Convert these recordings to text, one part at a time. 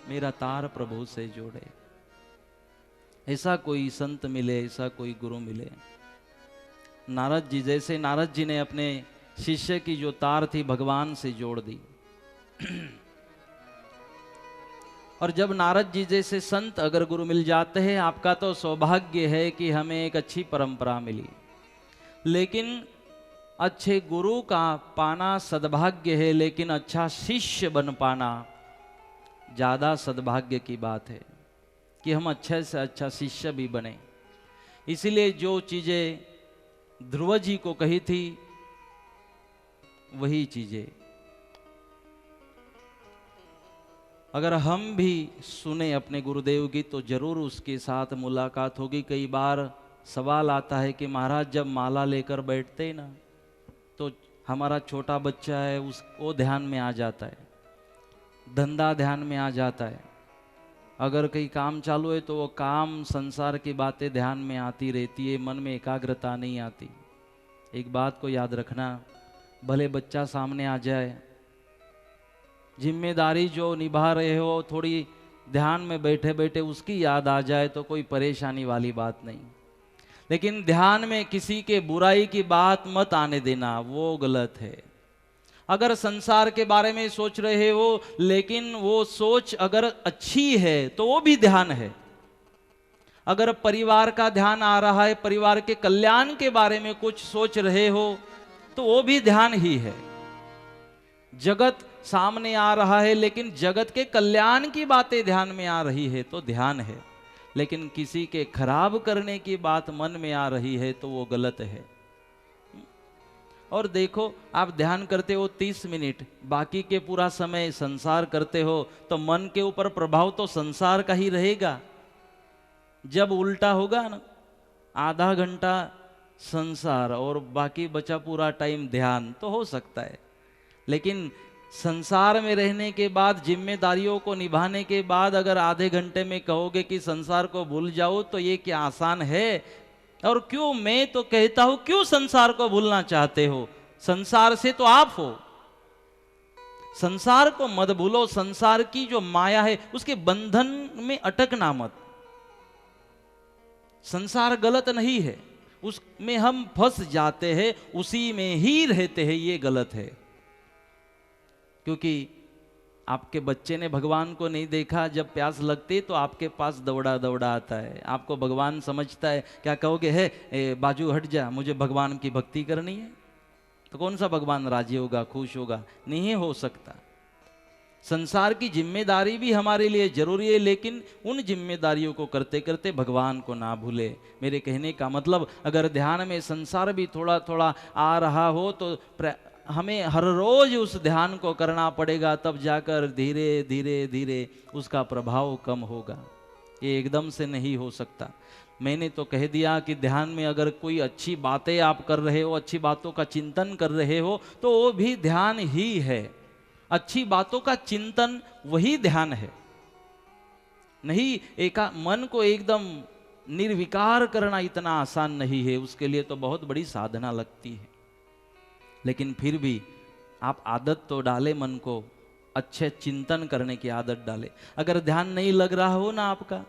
मेरा तार प्रभु से जोड़े। ऐसा कोई संत मिले, ऐसा कोई गुरु मिले। नारद जी, जैसे नारद जी ने अपने शिष्य की जो तार थी भगवान से जोड़ दी। और जब नारद जी जैसे संत अगर गुरु मिल जाते हैं, आपका तो सौभाग्य है कि हमें एक अच्छी परंपरा मिली। लेकिन अच्छे गुरु का पाना सद्भाग्य है, लेकिन अच्छा शिष्य बन पाना ज्यादा सद्भाग्य की बात है, कि हम अच्छे से अच्छा शिष्य भी बने। इसीलिए जो चीजें ध्रुव जी को कही थी वही चीजें अगर हम भी सुने अपने गुरुदेव की तो जरूर उसके साथ मुलाकात होगी। कई बार सवाल आता है कि महाराज जब माला लेकर बैठते ना तो हमारा छोटा बच्चा है वो ध्यान में आ जाता है, धंधा ध्यान में आ जाता है, अगर कहीं काम चालू है तो वो काम संसार की बातें ध्यान में आती रहती है, मन में एकाग्रता नहीं आती। एक बात को याद रखना, भले बच्चा सामने आ जाए, जिम्मेदारी जो निभा रहे हो थोड़ी ध्यान में बैठे बैठे उसकी याद आ जाए तो कोई परेशानी वाली बात नहीं। लेकिन ध्यान में किसी के बुराई की बात मत आने देना, वो गलत है। अगर संसार के बारे में सोच रहे हो लेकिन वो सोच अगर अच्छी है तो वो भी ध्यान है। अगर परिवार का ध्यान आ रहा है, परिवार के कल्याण के बारे में कुछ सोच रहे हो तो वो भी ध्यान ही है। जगत सामने आ रहा है लेकिन जगत के कल्याण की बातें ध्यान में आ रही है तो ध्यान है। लेकिन किसी के खराब करने की बात मन में आ रही है तो वो गलत है। और देखो, आप ध्यान करते हो 30 मिनट, बाकी के पूरा समय संसार करते हो तो मन के ऊपर प्रभाव तो संसार का ही रहेगा। जब उल्टा होगा ना, आधा घंटा संसार और बाकी बचा पूरा टाइम ध्यान, तो हो सकता है। लेकिन संसार में रहने के बाद, जिम्मेदारियों को निभाने के बाद अगर आधे घंटे में कहोगे कि संसार को भूल जाओ तो ये क्या आसान है? और क्यों, मैं तो कहता हूं क्यों संसार को भूलना चाहते हो? संसार से तो आप हो। संसार को मत भूलो, संसार की जो माया है उसके बंधन में अटकना मत। संसार गलत नहीं है, उसमें हम फंस जाते हैं, उसी में ही रहते हैं, ये गलत है। क्योंकि आपके बच्चे ने भगवान को नहीं देखा, जब प्यास लगती तो आपके पास दौड़ा दौड़ा आता है, आपको भगवान समझता है। क्या कहोगे, है बाजू हट जा, मुझे भगवान की भक्ति करनी है? तो कौन सा भगवान राजी होगा, खुश होगा? नहीं हो सकता। संसार की जिम्मेदारी भी हमारे लिए जरूरी है, लेकिन उन जिम्मेदारियों को करते करते भगवान को ना भूले। मेरे कहने का मतलब, अगर ध्यान में संसार भी थोड़ा थोड़ा आ रहा हो तो हमें हर रोज उस ध्यान को करना पड़ेगा, तब जाकर धीरे धीरे धीरे उसका प्रभाव कम होगा। ये एकदम से नहीं हो सकता। मैंने तो कह दिया कि ध्यान में अगर कोई अच्छी बातें आप कर रहे हो, अच्छी बातों का चिंतन कर रहे हो तो वो भी ध्यान ही है। अच्छी बातों का चिंतन वही ध्यान है। नहीं, मन को एकदम निर्विकार करना इतना आसान नहीं है, उसके लिए तो बहुत बड़ी साधना लगती है। लेकिन फिर भी आप आदत तो डाले, मन को अच्छे चिंतन करने की आदत डाले। अगर ध्यान नहीं लग रहा हो ना आपका,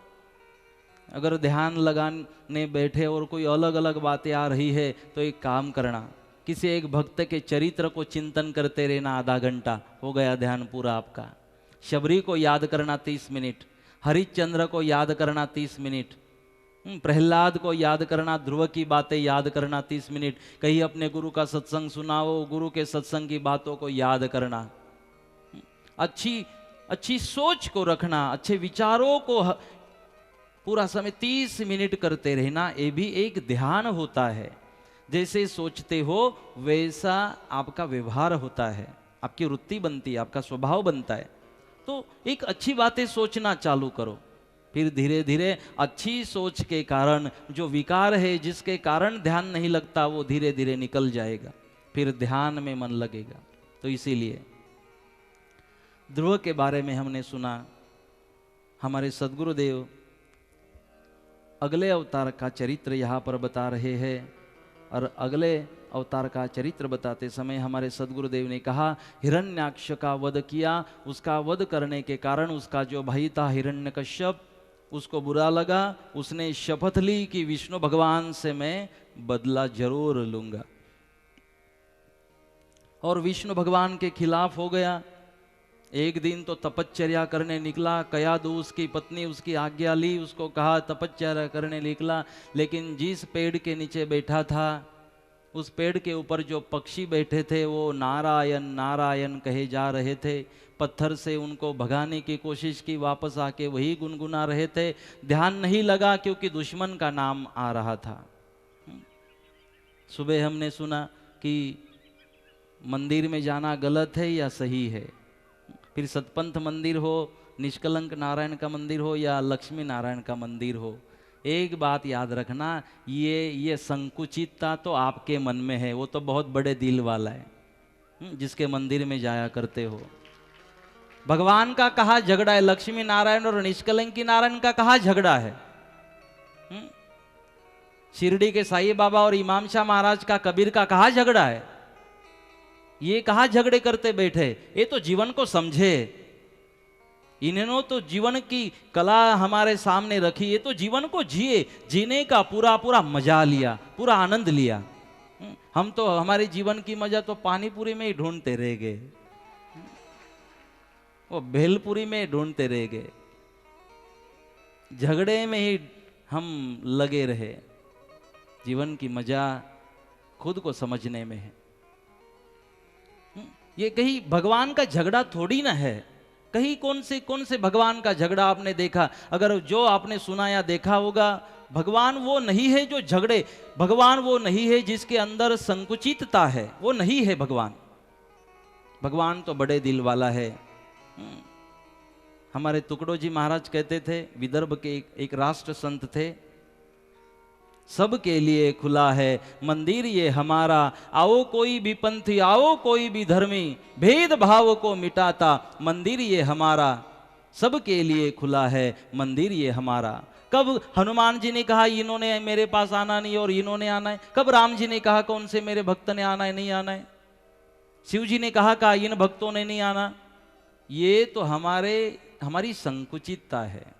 अगर ध्यान लगाने बैठे और कोई अलग अलग बातें आ रही है तो एक काम करना, किसी एक भक्त के चरित्र को चिंतन करते रहना आधा घंटा, हो गया ध्यान पूरा आपका। शबरी को याद करना 30 मिनट, हरिश्चंद्र को याद करना 30 मिनट, प्रहलाद को याद करना, ध्रुव की बातें याद करना 30 मिनट, कहीं अपने गुरु का सत्संग सुनाओ, गुरु के सत्संग की बातों को याद करना, अच्छी सोच को रखना, अच्छे विचारों को पूरा समय 30 मिनट करते रहना, ये भी एक ध्यान होता है। जैसे सोचते हो वैसा आपका व्यवहार होता है, आपकी वृत्ति बनती है, आपका स्वभाव बनता है। तो एक अच्छी बातें सोचना चालू करो, फिर धीरे धीरे अच्छी सोच के कारण जो विकार है, जिसके कारण ध्यान नहीं लगता, वो धीरे धीरे निकल जाएगा, फिर ध्यान में मन लगेगा। तो इसीलिए ध्रुव के बारे में हमने सुना, हमारे सद्गुरुदेव अगले अवतार का चरित्र यहाँ पर बता रहे हैं। और अगले अवतार का चरित्र बताते समय हमारे सदगुरुदेव ने कहा, हिरण्याक्ष का वध किया, उसका वध करने के कारण उसका जो भाई था हिरण्यकश्यप, उसको बुरा लगा, उसने शपथ ली कि विष्णु भगवान से मैं बदला जरूर लूंगा, और विष्णु भगवान के खिलाफ हो गया। एक दिन तो तपश्चर्या करने निकला, कयाधु उसकी पत्नी उसकी आज्ञा ली, उसको कहा तपश्चर्या करने निकला, लेकिन जिस पेड़ के नीचे बैठा था उस पेड़ के ऊपर जो पक्षी बैठे थे वो नारायण नारायण कहे जा रहे थे। पत्थर से उनको भगाने की कोशिश की, वापस आके वही गुनगुना रहे थे, ध्यान नहीं लगा क्योंकि दुश्मन का नाम आ रहा था। सुबह हमने सुना कि मंदिर में जाना गलत है या सही है, फिर सतपंथ मंदिर हो, निष्कलंक नारायण का मंदिर हो या लक्ष्मी नारायण का मंदिर हो, एक बात याद रखना, ये संकुचितता तो आपके मन में है, वो तो बहुत बड़े दिल वाला है जिसके मंदिर में जाया करते हो। भगवान का कहा झगड़ा है, लक्ष्मी नारायण और निष्कलंकी नारायण का कहा झगड़ा है। शिरडी के साईं बाबा और इमाम शाह महाराज का, कबीर का कहा झगड़ा है। ये कहा झगड़े करते बैठे, ये तो जीवन को समझे, इन्होंने तो जीवन की कला हमारे सामने रखी, ये तो जीवन को जिए, जीने का पूरा पूरा मजा लिया, पूरा आनंद लिया। हम तो हमारे जीवन की मजा तो पानीपुरी में ही ढूंढते रह गए, वो भेलपुरी में ढूंढते रह गए, झगड़े में ही हम लगे रहे। जीवन की मजा खुद को समझने में है। ये कहीं भगवान का झगड़ा थोड़ी ना है, कहीं कौन से भगवान का झगड़ा आपने देखा? अगर जो आपने सुना या देखा होगा, भगवान वो नहीं है जो झगड़े, भगवान वो नहीं है जिसके अंदर संकुचितता है, वो नहीं है भगवान। भगवान तो बड़े दिल वाला है। हमारे तुकडो जी महाराज कहते थे, विदर्भ के एक राष्ट्र संत थे, सबके लिए खुला है मंदिर ये हमारा, आओ कोई भी पंथी आओ कोई भी धर्मी, भेदभाव को मिटाता मंदिर ये हमारा, सबके लिए खुला है मंदिर ये हमारा। कब हनुमान जी ने कहा इन्होंने मेरे पास आना नहीं और इन्होंने आना है? कब राम जी ने कहा कौन से मेरे भक्त ने आना है नहीं आना है? शिव जी ने कहा इन भक्तों ने नहीं आना? ये तो हमारी संकुचितता है।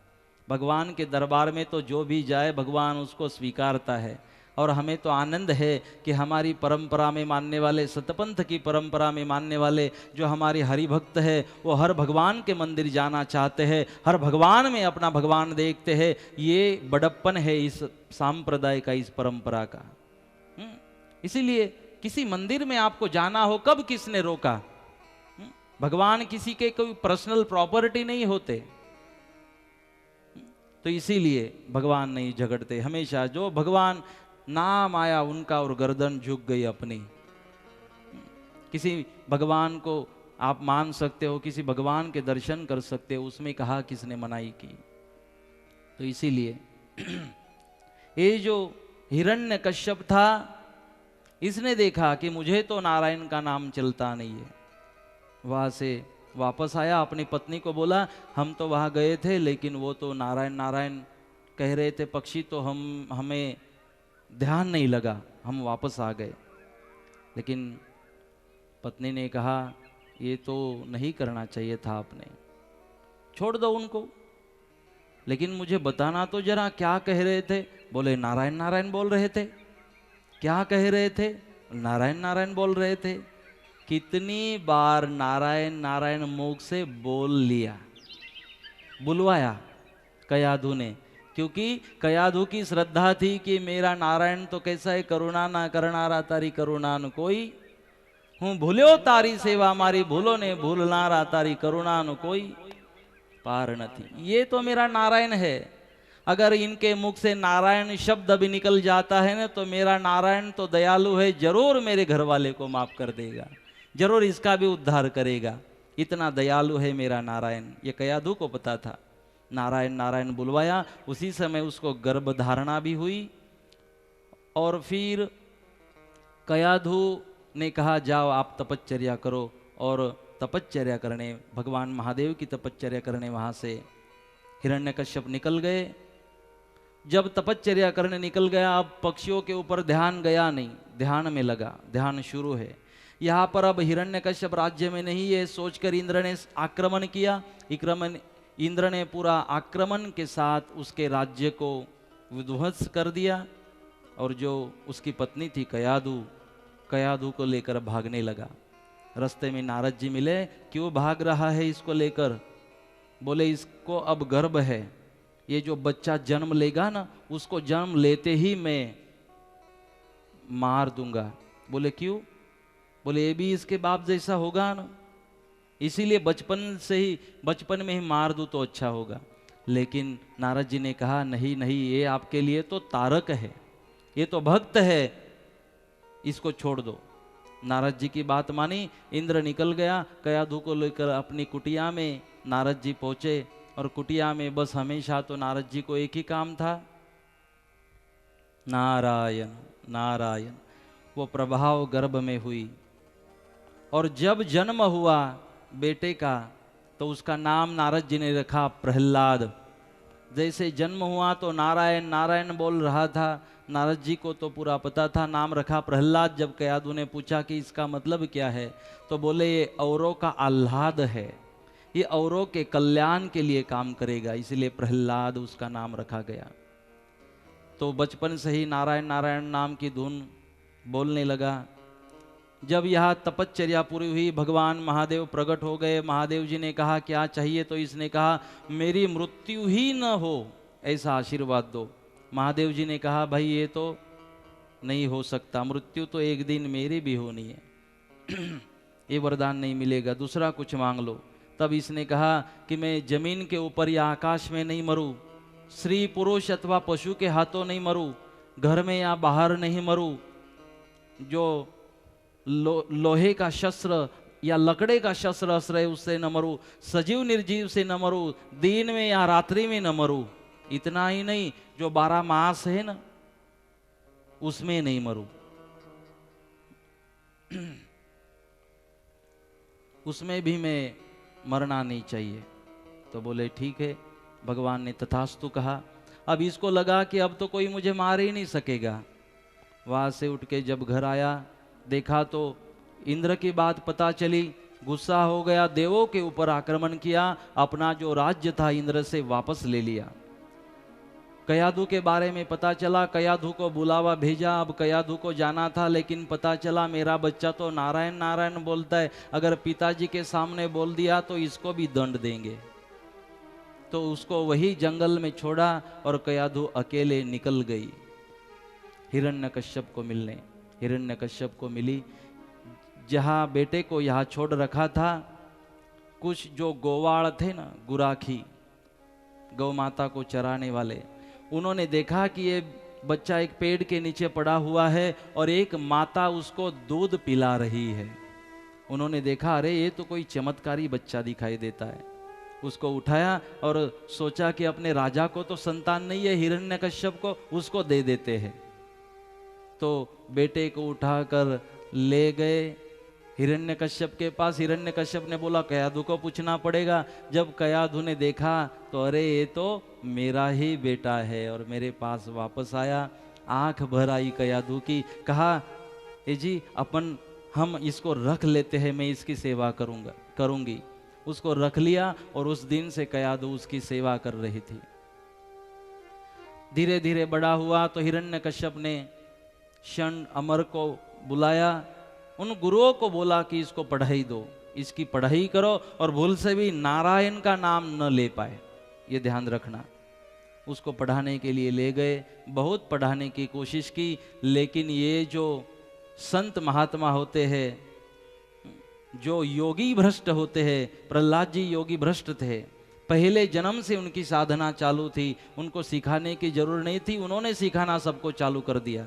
भगवान के दरबार में तो जो भी जाए भगवान उसको स्वीकारता है, और हमें तो आनंद है कि हमारी परंपरा में मानने वाले, सतपंथ की परंपरा में मानने वाले जो हमारे हरि भक्त है, वो हर भगवान के मंदिर जाना चाहते हैं, हर भगवान में अपना भगवान देखते हैं। ये बड़प्पन है इस सांप्रदाय का, इस परंपरा का। इसीलिए किसी मंदिर में आपको जाना हो, कब किसने रोका? भगवान किसी के कोई पर्सनल प्रॉपर्टी नहीं होते, तो इसीलिए भगवान नहीं झगड़ते। हमेशा जो भगवान नाम आया उनका और गर्दन झुक गई अपनी। किसी भगवान को आप मान सकते हो, किसी भगवान के दर्शन कर सकते हो, उसमें कहा किसने मनाही की? तो इसीलिए ये जो हिरण्यकश्यप था, इसने देखा कि मुझे तो नारायण का नाम चलता नहीं है। वहां से वापस आया, अपनी पत्नी को बोला हम तो वहाँ गए थे लेकिन वो तो नारायण नारायण कह रहे थे पक्षी, तो हमें ध्यान नहीं लगा, हम वापस आ गए। लेकिन पत्नी ने कहा ये तो नहीं करना चाहिए था आपने, छोड़ दो उनको। लेकिन मुझे बताना तो जरा क्या कह रहे थे? बोले नारायण नारायण बोल रहे थे। क्या कह रहे थे? नारायण नारायण बोल रहे थे। कितनी बार नारायण नारायण मुख से बोल लिया, बुलवाया कयाधु ने, क्योंकि कयाधु की श्रद्धा थी कि मेरा नारायण तो कैसा है, करुणा ना करनारा तारी करुणा न कोई, हूँ भूल्यो तारी सेवा मारी भूलो ने भूलनारा तारी करुणा न कोई पार नहीं। ये तो मेरा नारायण है। अगर इनके मुख से नारायण शब्द भी निकल जाता है ना, तो मेरा नारायण तो दयालु है, जरूर मेरे घर वाले को माफ कर देगा, जरूर इसका भी उद्धार करेगा, इतना दयालु है मेरा नारायण। ये कयाधु को पता था। नारायण नारायण बुलवाया, उसी समय उसको गर्भ धारणा भी हुई। और फिर कयाधु ने कहा जाओ आप तपश्चर्या करो, और तपश्चर्या करने, भगवान महादेव की तपश्चर्या करने वहां से हिरण्यकश्यप निकल गए। जब तपश्चर्या करने निकल गया, अब पक्षियों के ऊपर ध्यान गया नहीं, ध्यान में लगा, ध्यान शुरू है। यहाँ पर अब हिरण्यकश्यप राज्य में नहीं है सोचकर इंद्र ने आक्रमण किया। इंद्र ने पूरा आक्रमण के साथ उसके राज्य को विध्वंस कर दिया, और जो उसकी पत्नी थी कयाधु को लेकर भागने लगा। रास्ते में नारद जी मिले, क्यों भाग रहा है इसको लेकर? बोले इसको अब गर्भ है, ये जो बच्चा जन्म लेगा ना, उसको जन्म लेते ही मैं मार दूंगा। बोले क्यों? बोले ये भी इसके बाप जैसा होगा ना, इसीलिए बचपन में ही मार दूं तो अच्छा होगा। लेकिन नारद जी ने कहा नहीं नहीं, ये आपके लिए तो तारक है, ये तो भक्त है, इसको छोड़ दो। नारद जी की बात मानी, इंद्र निकल गया। कयाधु को लेकर अपनी कुटिया में नारद जी पहुंचे, और कुटिया में बस हमेशा तो नारद जी को एक ही काम था, नारायण नारायण। वो प्रभाव गर्भ में हुई, और जब जन्म हुआ बेटे का तो उसका नाम नारद जी ने रखा प्रहलाद। जैसे जन्म हुआ तो नारायण नारायण बोल रहा था, नारद जी को तो पूरा पता था, नाम रखा प्रहलाद। जब कयाधु ने पूछा कि इसका मतलब क्या है, तो बोले ये औरों का आह्लाद है, ये औरों के कल्याण के लिए काम करेगा, इसलिए प्रहलाद उसका नाम रखा गया। तो बचपन से ही नारायण नारायण नाम की धुन बोलने लगा। जब यह तपश्चर्या पूरी हुई, भगवान महादेव प्रकट हो गए। महादेव जी ने कहा क्या चाहिए, तो इसने कहा मेरी मृत्यु ही न हो ऐसा आशीर्वाद दो। महादेव जी ने कहा भाई ये तो नहीं हो सकता, मृत्यु तो एक दिन मेरी भी होनी है ये वरदान नहीं मिलेगा, दूसरा कुछ मांग लो। तब इसने कहा कि मैं जमीन के ऊपर या आकाश में नहीं मरूं, स्त्री पुरुष अथवा पशु के हाथों नहीं मरूं, घर में या बाहर नहीं मरूं, जो लोहे का शस्त्र या लकड़े का शस्त्र अस्त्र है उससे न मरूं, सजीव निर्जीव से न मरूं, दिन में या रात्रि में न मरूं। इतना ही नहीं, जो 12 मास है ना उसमें नहीं मरूं उसमें भी मैं मरना नहीं चाहिए। तो बोले ठीक है, भगवान ने तथास्तु कहा। अब इसको लगा कि अब तो कोई मुझे मार ही नहीं सकेगा। वहां से उठ के जब घर आया, देखा तो इंद्र की बात पता चली, गुस्सा हो गया, देवों के ऊपर आक्रमण किया, अपना जो राज्य था इंद्र से वापस ले लिया। कयाधु के बारे में पता चला, कयाधु को बुलावा भेजा। अब कयाधु को जाना था, लेकिन पता चला मेरा बच्चा तो नारायण नारायण बोलता है, अगर पिताजी के सामने बोल दिया तो इसको भी दंड देंगे। तो उसको वही जंगल में छोड़ा और कयाधु अकेले निकल गई हिरण्यकश्यप को मिलने। हिरण्यकश्यप को मिली, जहां बेटे को यहाँ छोड़ रखा था, कुछ जो गोवाड़ थे ना, गुराखी, गौ माता को चराने वाले, उन्होंने देखा कि ये बच्चा एक पेड़ के नीचे पड़ा हुआ है और एक माता उसको दूध पिला रही है। उन्होंने देखा अरे ये तो कोई चमत्कारी बच्चा दिखाई देता है। उसको उठाया और सोचा कि अपने राजा को तो संतान नहीं है, हिरण्यकश्यप को उसको दे देते हैं। तो बेटे को उठाकर ले गए हिरण्यकश्यप के पास। हिरण्यकश्यप ने बोला कयाधु को पूछना पड़ेगा। जब कयाधु ने देखा तो अरे ये तो मेरा ही बेटा है, और मेरे पास वापस आया। आंख भर आई कयाधु की, कहा ए जी हम इसको रख लेते हैं, मैं इसकी सेवा करूंगी। उसको रख लिया और उस दिन से कयाधु उसकी सेवा कर रही थी। धीरे धीरे बड़ा हुआ तो हिरण्यकश्यप ने षण अमर को बुलाया, उन गुरुओं को बोला कि इसको पढ़ाई दो, इसकी पढ़ाई करो, और भूल से भी नारायण का नाम न ले पाए, ये ध्यान रखना। उसको पढ़ाने के लिए ले गए, बहुत पढ़ाने की कोशिश की, लेकिन ये जो संत महात्मा होते हैं, जो योगी भ्रष्ट होते हैं, प्रहलाद जी योगी भ्रष्ट थे, पहले जन्म से उनकी साधना चालू थी, उनको सिखाने की जरूरत नहीं थी, उन्होंने सिखाना सबको चालू कर दिया।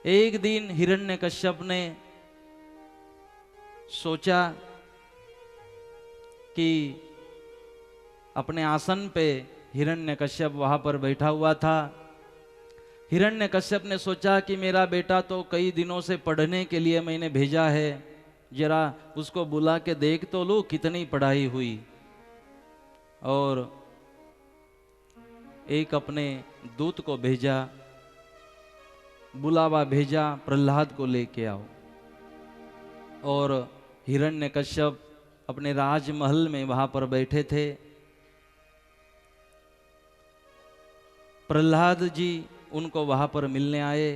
एक दिन हिरण्यकश्यप ने सोचा कि अपने आसन पे हिरण्यकश्यप वहां पर बैठा हुआ था। हिरण्यकश्यप ने सोचा कि मेरा बेटा तो कई दिनों से पढ़ने के लिए मैंने भेजा है, जरा उसको बुला के देख तो लूं कितनी पढ़ाई हुई। और एक अपने दूत को भेजा, बुलावा भेजा, प्रहलाद को लेके आओ। और हिरण्यकश्यप अपने राजमहल में वहां पर बैठे थे। प्रहलाद जी उनको वहां पर मिलने आए।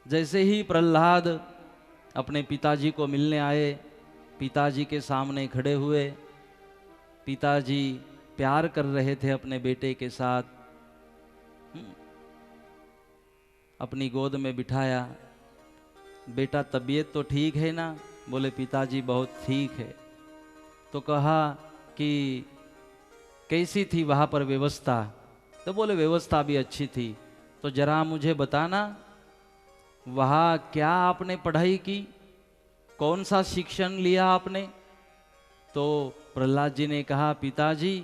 जैसे ही प्रहलाद अपने पिताजी को मिलने आए, पिताजी के सामने खड़े हुए। पिताजी प्यार कर रहे थे अपने बेटे के साथ। अपनी गोद में बिठाया। बेटा तबीयत तो ठीक है ना? बोले पिताजी बहुत ठीक है। तो कहा कि कैसी थी वहां पर व्यवस्था? तो बोले व्यवस्था भी अच्छी थी। तो जरा मुझे बताना वहां क्या आपने पढ़ाई की, कौन सा शिक्षण लिया आपने? तो प्रहलाद जी ने कहा पिताजी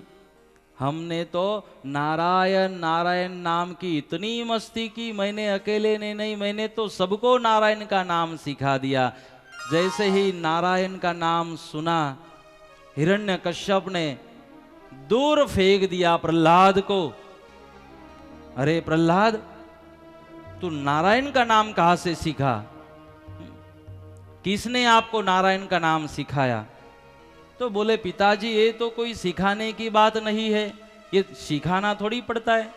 हमने तो नारायण नारायण नाम की इतनी मस्ती की, मैंने अकेले ने नहीं, मैंने तो सबको नारायण का नाम सिखा दिया। जैसे ही नारायण का नाम सुना, हिरण्यकश्यप ने दूर फेंक दिया प्रहलाद को। अरे प्रहलाद, तू नारायण का नाम कहां से सीखा? किसने आपको नारायण का नाम सिखाया? तो बोले पिताजी ये तो कोई सिखाने की बात नहीं है, ये सिखाना थोड़ी पड़ता है,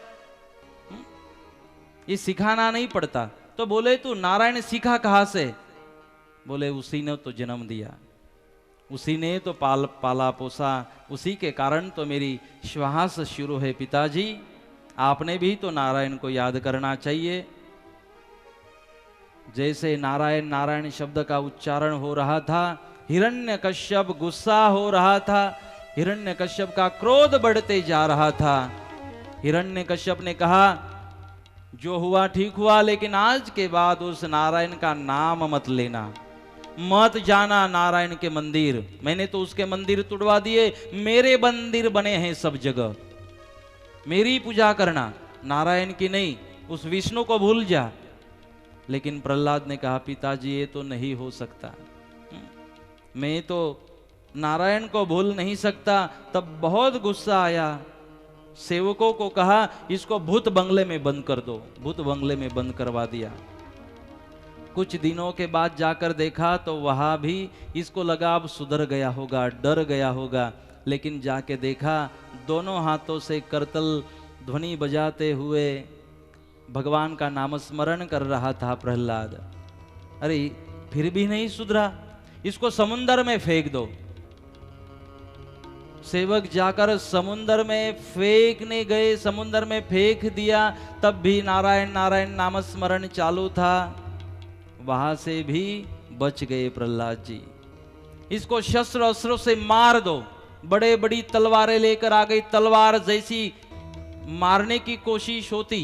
ये सिखाना नहीं पड़ता। तो बोले तू नारायण सीखा कहां से? बोले उसी ने तो जन्म दिया, उसी ने तो पाला पोसा, उसी के कारण तो मेरी श्वास शुरू है। पिताजी आपने भी तो नारायण को याद करना चाहिए। जैसे नारायण नारायण शब्द का उच्चारण हो रहा था, हिरण्यकश्यप गुस्सा हो रहा था, हिरण्यकश्यप का क्रोध बढ़ते जा रहा था। हिरण्यकश्यप ने कहा जो हुआ ठीक हुआ, लेकिन आज के बाद उस नारायण का नाम मत लेना, मत जाना नारायण के मंदिर। मैंने तो उसके मंदिर तुड़वा दिए, मेरे मंदिर बने हैं सब जगह, मेरी पूजा करना, नारायण की नहीं। उस विष्णु को भूल जा। लेकिन प्रहलाद ने कहा पिताजी ये तो नहीं हो सकता, मैं तो नारायण को भूल नहीं सकता। तब बहुत गुस्सा आया, सेवकों को कहा इसको भूत बंगले में बंद कर दो। भूत बंगले में बंद करवा दिया। कुछ दिनों के बाद जाकर देखा तो वहां भी इसको लगा अब सुधर गया होगा, डर गया होगा। लेकिन जाके देखा दोनों हाथों से करतल ध्वनि बजाते हुए भगवान का नामस्मरण कर रहा था प्रहलाद। अरे फिर भी नहीं सुधरा, इसको समुंदर में फेंक दो। सेवक जाकर समुंदर में फेंकने गए, समुंदर में फेंक दिया, तब भी नारायण नारायण नामस्मरण चालू था। वहां से भी बच गए प्रहलाद जी। इसको शस्त्र अस्त्रों से मार दो। बड़े बड़ी तलवारें लेकर आ गई, तलवार जैसी मारने की कोशिश होती,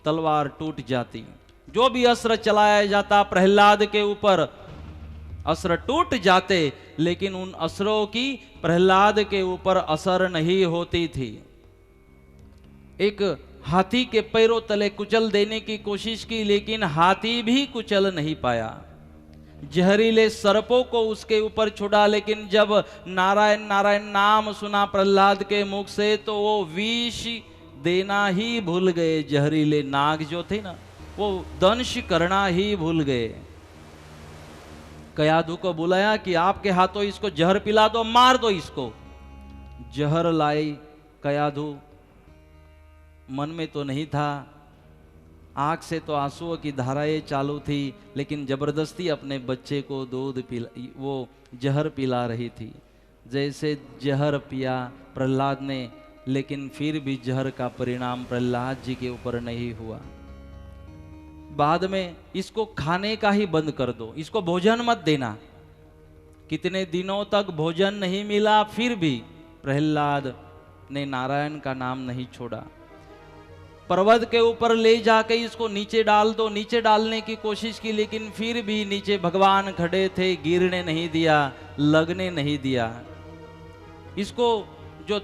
तलवार टूट जाती। जो भी अस्त्र चलाया जाता प्रहलाद के ऊपर, अस्त्र टूट जाते, लेकिन उन अस्त्रों की प्रहलाद के ऊपर असर नहीं होती थी। एक हाथी के पैरों तले कुचल देने की कोशिश की, लेकिन हाथी भी कुचल नहीं पाया। जहरीले सर्पों को उसके ऊपर छुड़ा, लेकिन जब नारायण नारायण नाम सुना प्रहलाद के मुख से तो वो विष देना ही भूल गए। जहरीले नाग जो थे ना, वो दंश करना ही भूल गए। कयाधु को बुलाया कि आपके हाथों इसको जहर पिला दो, मार दो इसको। जहर लाई कयाधु, मन में तो नहीं था, आंख से तो आंसुओं की धाराएं चालू थी, लेकिन जबरदस्ती अपने बच्चे को दूध पिला, वो जहर पिला रही थी। जैसे जहर पिया प्रहलाद ने, लेकिन फिर भी जहर का परिणाम प्रहलाद जी के ऊपर नहीं हुआ। बाद में इसको खाने का ही बंद कर दो, इसको भोजन मत देना। कितने दिनों तक भोजन नहीं मिला, फिर भी प्रहलाद ने नारायण का नाम नहीं छोड़ा। पर्वत के ऊपर ले जाके इसको नीचे डाल दो, नीचे डालने की कोशिश की, लेकिन फिर भी नीचे भगवान खड़े थे, गिरने नहीं दिया, लगने नहीं दिया। इसको जो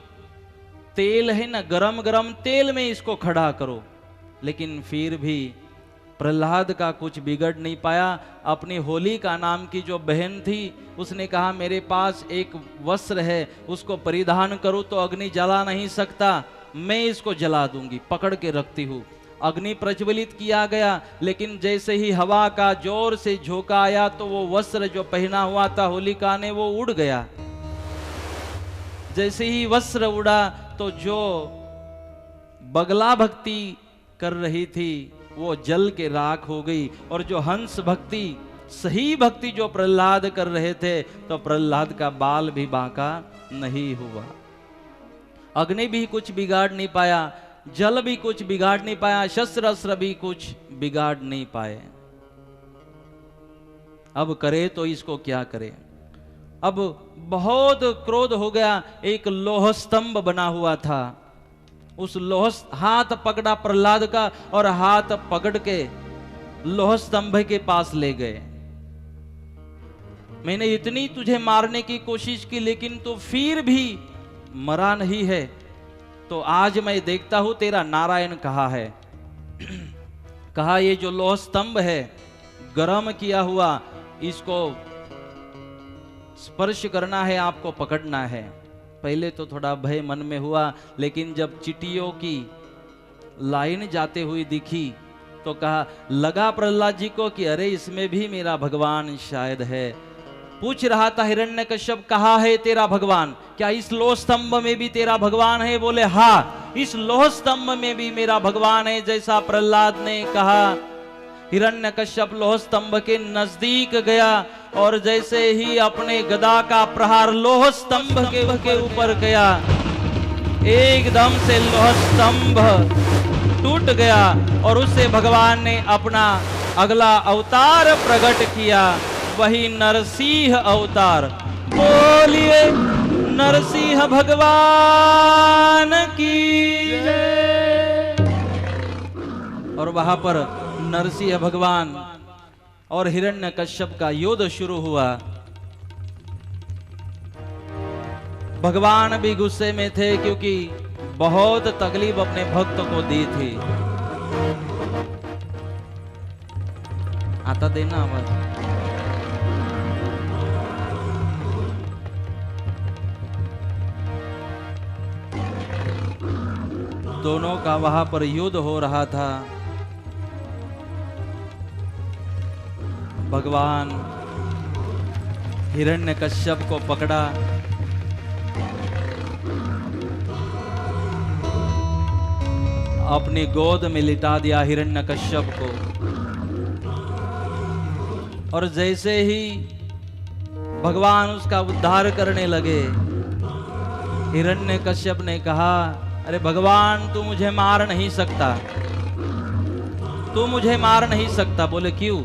तेल है ना, गरम गरम तेल में इसको खड़ा करो, लेकिन फिर भी प्रहलाद का कुछ बिगड़ नहीं पाया। अपनी होलिका नाम की जो बहन थी, उसने कहा मेरे पास एक वस्त्र है, उसको परिधान करूं तो अग्नि जला नहीं सकता। मैं इसको जला दूंगी, पकड़ के रखती हूं। अग्नि प्रज्वलित किया गया, लेकिन जैसे ही हवा का जोर से झोंका आया तो वो वस्त्र जो पहना हुआ था होलिका ने वो उड़ गया। जैसे ही वस्त्र उड़ा तो जो बगला भक्ति कर रही थी वो जल के राख हो गई, और जो हंस भक्ति, सही भक्ति जो प्रहलाद कर रहे थे, तो प्रहलाद का बाल भी बांका नहीं हुआ। अग्नि भी कुछ बिगाड़ नहीं पाया, जल भी कुछ बिगाड़ नहीं पाया, शस्त्र अस्त्र भी कुछ बिगाड़ नहीं पाए। अब करे तो इसको क्या करे। अब बहुत क्रोध हो गया। एक लोह स्तंभ बना हुआ था, उस लोह हाथ पकड़ा प्रहलाद का और हाथ पकड़ के लोह स्तंभ के पास ले गए। मैंने इतनी तुझे मारने की कोशिश की, लेकिन तू फिर भी मरा नहीं है, तो आज मैं देखता हूं तेरा नारायण कहाँ है। कहा ये जो लोह स्तंभ है गरम किया हुआ, इसको स्पर्श करना है, आपको पकड़ना है। पहले तो थोड़ा भय मन में हुआ, लेकिन जब चिटियों की लाइन जाते हुई दिखी तो कहा, लगा प्रहलाद जी को कि अरे इसमें भी मेरा भगवान शायद है। पूछ रहा था हिरण्यकश्यप, कहाँ है तेरा भगवान, क्या इस लोह स्तंभ में भी तेरा भगवान है? बोले हाँ, इस लोह स्तंभ में भी मेरा भगवान है। जैसा प्रहलाद ने कहा, हिरण्यकश्यप लोह स्तंभ के नजदीक गया और जैसे ही अपने गदा का प्रहार लोह स्तंभ के ऊपर गया, एकदम से लोह स्तंभ टूट गया और उससे भगवान ने अपना अगला अवतार प्रकट किया, वही नरसिंह अवतार। बोलिए नरसिंह भगवान की जय। और वहां पर नरसिंह भगवान और हिरण्यकश्यप का युद्ध शुरू हुआ। भगवान भी गुस्से में थे, क्योंकि बहुत तकलीफ अपने भक्त को दी थी। आता देना आवाज। दोनों का वहां पर युद्ध हो रहा था। भगवान हिरण्यकश्यप को पकड़ा, अपनी गोद में लिटा दिया हिरण्यकश्यप को, और जैसे ही भगवान उसका उद्धार करने लगे, हिरण्यकश्यप ने कहा, अरे भगवान तू मुझे मार नहीं सकता, तू मुझे मार नहीं सकता। बोले क्यों?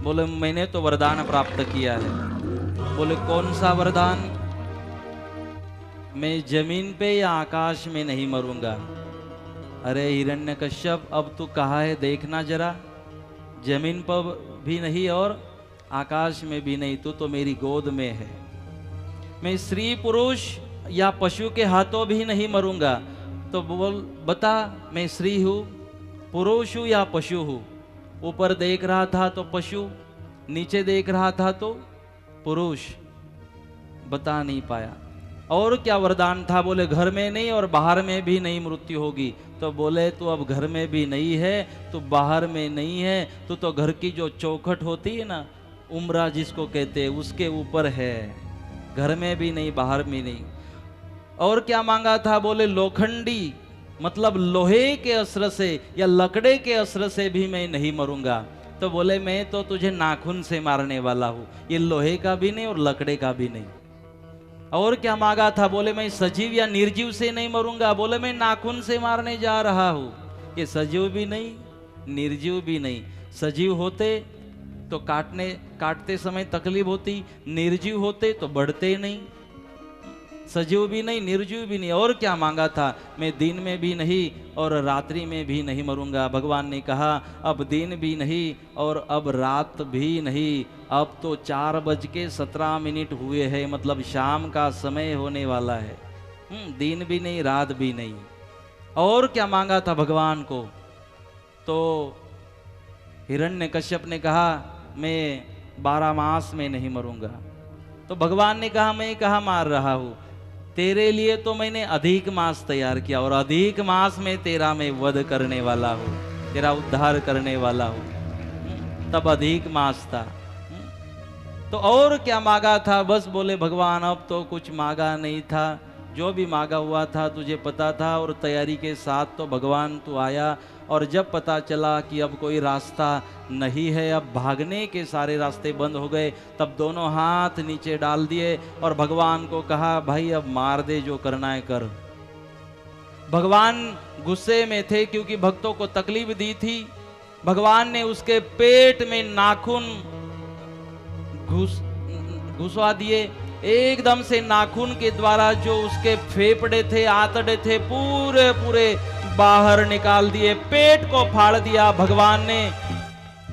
बोले मैंने तो वरदान प्राप्त किया है। बोले कौन सा वरदान? मैं जमीन पे या आकाश में नहीं मरूंगा। अरे हिरण्यकश्यप, अब तू कहाँ है देखना जरा, जमीन पर भी नहीं और आकाश में भी नहीं, तू तो मेरी गोद में है। मैं स्त्री पुरुष या पशु के हाथों भी नहीं मरूंगा। तो बोल बता, मैं स्त्री हूं, पुरुष हूं या पशु हूं? ऊपर देख रहा था तो पशु, नीचे देख रहा था तो पुरुष। बता नहीं पाया। और क्या वरदान था? बोले घर में नहीं और बाहर में भी नहीं मृत्यु होगी। तो बोले तू अब घर में भी नहीं है, तू बाहर में नहीं है, तू तो घर की जो चौखट होती है ना, उम्रा जिसको कहते हैं, उसके ऊपर है। घर में भी नहीं, बाहर में नहीं। और क्या मांगा था? बोले लोखंडी, मतलब लोहे के अस्त्र से या लकड़े के अस्त्र से भी मैं नहीं मरूंगा। तो बोले मैं तो तुझे नाखून से मारने वाला हूं, ये लोहे का भी नहीं और लकड़े का भी नहीं। और क्या मांगा था? बोले मैं सजीव या निर्जीव से नहीं मरूंगा। बोले मैं नाखून से मारने जा रहा हूं, ये सजीव भी नहीं निर्जीव भी नहीं। सजीव होते तो काटते समय तकलीफ होती, निर्जीव होते तो बढ़ते नहीं। सजीव भी नहीं, निर्जीव भी नहीं। और क्या मांगा था? मैं दिन में भी नहीं और रात्रि में भी नहीं मरूंगा। भगवान ने कहा अब दिन भी नहीं और अब रात भी नहीं, अब तो 4:17 हुए हैं, मतलब शाम का समय होने वाला है। दिन भी नहीं, रात भी नहीं। और क्या मांगा था भगवान को? तो हिरण्यकश्यप ने कहा मैं 12 मास में नहीं मरूंगा। तो भगवान ने कहा मैं कहाँ मार रहा हूं, तेरे लिए तो मैंने अधिक मास तैयार किया और अधिक मास में तेरा मैं वध करने वाला हूँ, तेरा उद्धार करने वाला हूँ। तब अधिक मास था। तो और क्या मांगा था? बस बोले भगवान अब तो कुछ मांगा नहीं था, जो भी मांगा हुआ था तुझे पता था, और तैयारी के साथ तो भगवान तू आया। और जब पता चला कि अब कोई रास्ता नहीं है, अब भागने के सारे रास्ते बंद हो गए, तब दोनों हाथ नीचे डाल दिए और भगवान को कहा भाई अब मार दे, जो करना है कर। भगवान गुस्से में थे क्योंकि भक्तों को तकलीफ दी थी। भगवान ने उसके पेट में नाखून घुसवा दिए। एकदम से नाखून के द्वारा जो उसके फेफड़े थे, आंतड़े थे, पूरे पूरे बाहर निकाल दिए, पेट को फाड़ दिया। भगवान ने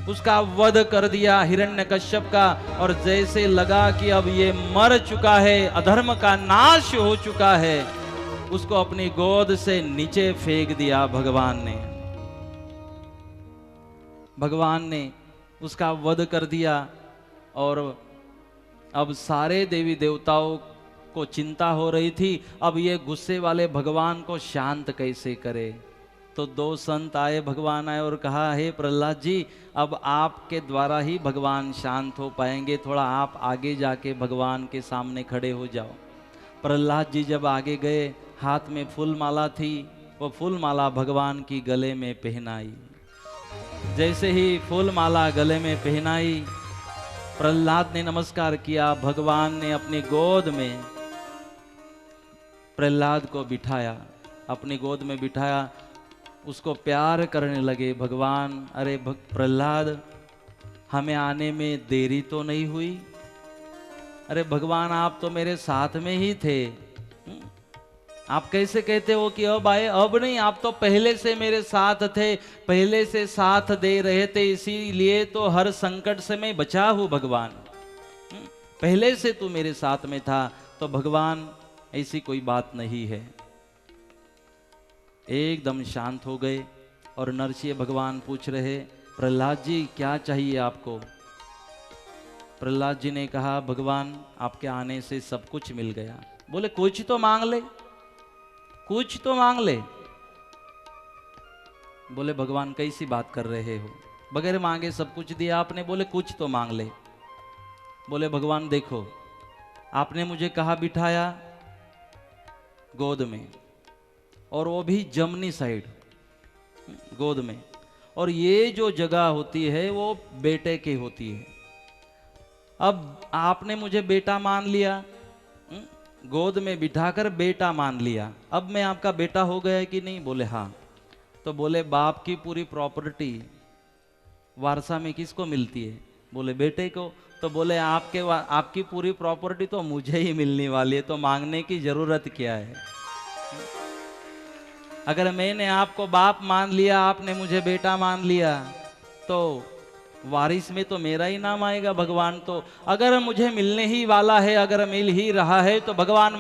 उसका वध कर दिया हिरण्यकश्यप का। और जैसे लगा कि अब ये मर चुका है, अधर्म का नाश हो चुका है, उसको अपनी गोद से नीचे फेंक दिया भगवान ने। भगवान ने उसका वध कर दिया। और अब सारे देवी देवताओं को चिंता हो रही थी, अब ये गुस्से वाले भगवान को शांत कैसे करे। तो दो संत आए, भगवान आए और कहा हे प्रहलाद जी, अब आपके द्वारा ही भगवान शांत हो पाएंगे, थोड़ा आप आगे जाके भगवान के सामने खड़े हो जाओ। प्रहलाद जी जब आगे गए, हाथ में फूल माला थी, वो फूल माला भगवान की गले में पहनाई। जैसे ही फूल माला गले में पहनाई, प्रहलाद ने नमस्कार किया। भगवान ने अपनी गोद में प्रहलाद को बिठाया, अपनी गोद में बिठाया, उसको प्यार करने लगे। भगवान अरे प्रहलाद, हमें आने में देरी तो नहीं हुई? अरे भगवान आप तो मेरे साथ में ही थे, आप कैसे कहते हो कि अब आए? अब नहीं, आप तो पहले से मेरे साथ थे, पहले से साथ दे रहे थे, इसीलिए तो हर संकट से मैं बचा हूं भगवान। पहले से तू मेरे साथ में था। तो भगवान ऐसी कोई बात नहीं है, एकदम शांत हो गए। और नरसिंह भगवान पूछ रहे प्रहलाद जी क्या चाहिए आपको? प्रहलाद जी ने कहा भगवान आपके आने से सब कुछ मिल गया। बोले कुछ तो मांग ले, कुछ तो मांग ले। बोले भगवान कैसी बात कर रहे हो, बगैर मांगे सब कुछ दिया आपने। बोले कुछ तो मांग ले। बोले भगवान देखो, आपने मुझे कहा बिठाया गोद में, और वो भी जमनी साइड गोद में, और ये जो जगह होती है वो बेटे की होती है। अब आपने मुझे बेटा मान लिया, गोद में बिठाकर बेटा मान लिया, अब मैं आपका बेटा हो गया कि नहीं? बोले हाँ। तो बोले बाप की पूरी प्रॉपर्टी वारसा में किसको मिलती है? बोले बेटे को। तो बोले आपकी पूरी प्रॉपर्टी तो मुझे ही मिलने वाली है, तो मांगने की जरूरत क्या है? अगर मैंने आपको बाप मान लिया, आपने मुझे बेटा मान लिया, तो वारिस में तो मेरा ही नाम आएगा। भगवान तो अगर मुझे मिलने ही वाला है, अगर मिल ही रहा है, तो भगवान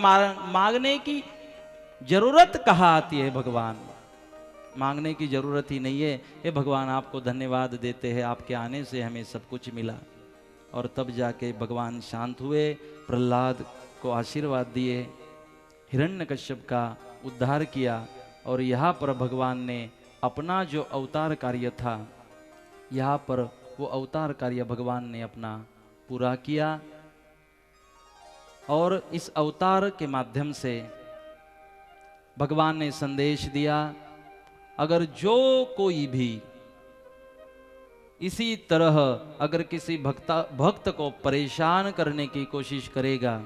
मांगने की जरूरत कहाँ आती है? भगवान मांगने की जरूरत ही नहीं है। ये भगवान आपको धन्यवाद देते हैं, आपके आने से हमें सब कुछ मिला। और तब जाके भगवान शांत हुए, प्रहलाद को आशीर्वाद दिए, हिरण्यकश्यप का उद्धार किया। और यहाँ पर भगवान ने अपना जो अवतार कार्य था, यहाँ पर वो अवतार कार्य भगवान ने अपना पूरा किया। और इस अवतार के माध्यम से भगवान ने संदेश दिया, अगर जो कोई भी इसी तरह अगर किसी भक्त को परेशान करने की कोशिश करेगा,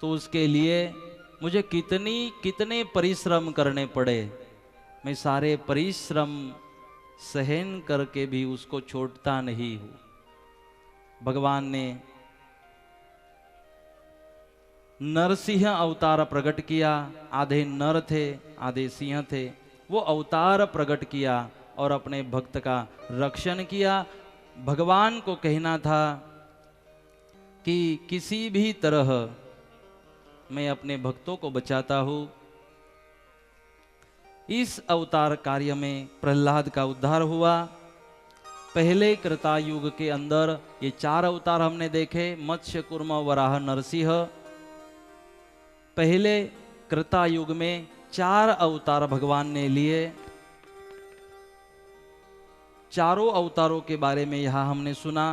तो उसके लिए मुझे कितने परिश्रम करने पड़े, मैं सारे परिश्रम सहन करके भी उसको छोड़ता नहीं हूं। भगवान ने नरसिंह अवतार प्रकट किया, आधे नर थे आधे सिंह थे, वो अवतार प्रकट किया और अपने भक्त का रक्षण किया। भगवान को कहना था कि किसी भी तरह मैं अपने भक्तों को बचाता हूं। इस अवतार कार्य में प्रहलाद का उद्धार हुआ। पहले कृतायुग के अंदर ये 4 अवतार हमने देखे, मत्स्य कूर्म वराह नरसिंह। पहले कृता युग में 4 अवतार भगवान ने लिए। चारों अवतारों के बारे में यहां हमने सुना।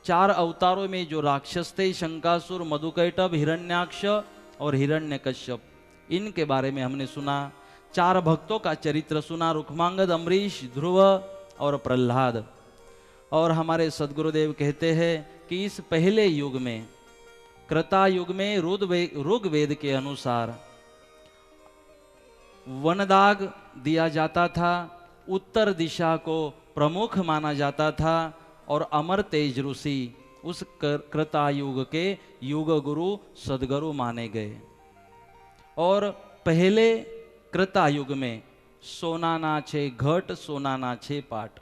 4 अवतारों में जो राक्षस थे, शंकासुर, मधुकैटभ, हिरण्याक्ष और हिरण्यकश्यप, इनके बारे में हमने सुना। 4 भक्तों का चरित्र सुना, रुक्मांगद, अम्बरीश, ध्रुव और प्रहलाद। और हमारे सद्गुरुदेव कहते हैं कि इस पहले युग में, कृता युग में ऋग्वेद के अनुसार वनदाग दिया जाता था, उत्तर दिशा को प्रमुख माना जाता था और अमर तेज ऋषि उस कृता युग के युग गुरु सदगुरु माने गए। और पहले कृता युग में सोनाना छे घट, सोनाना छे पाट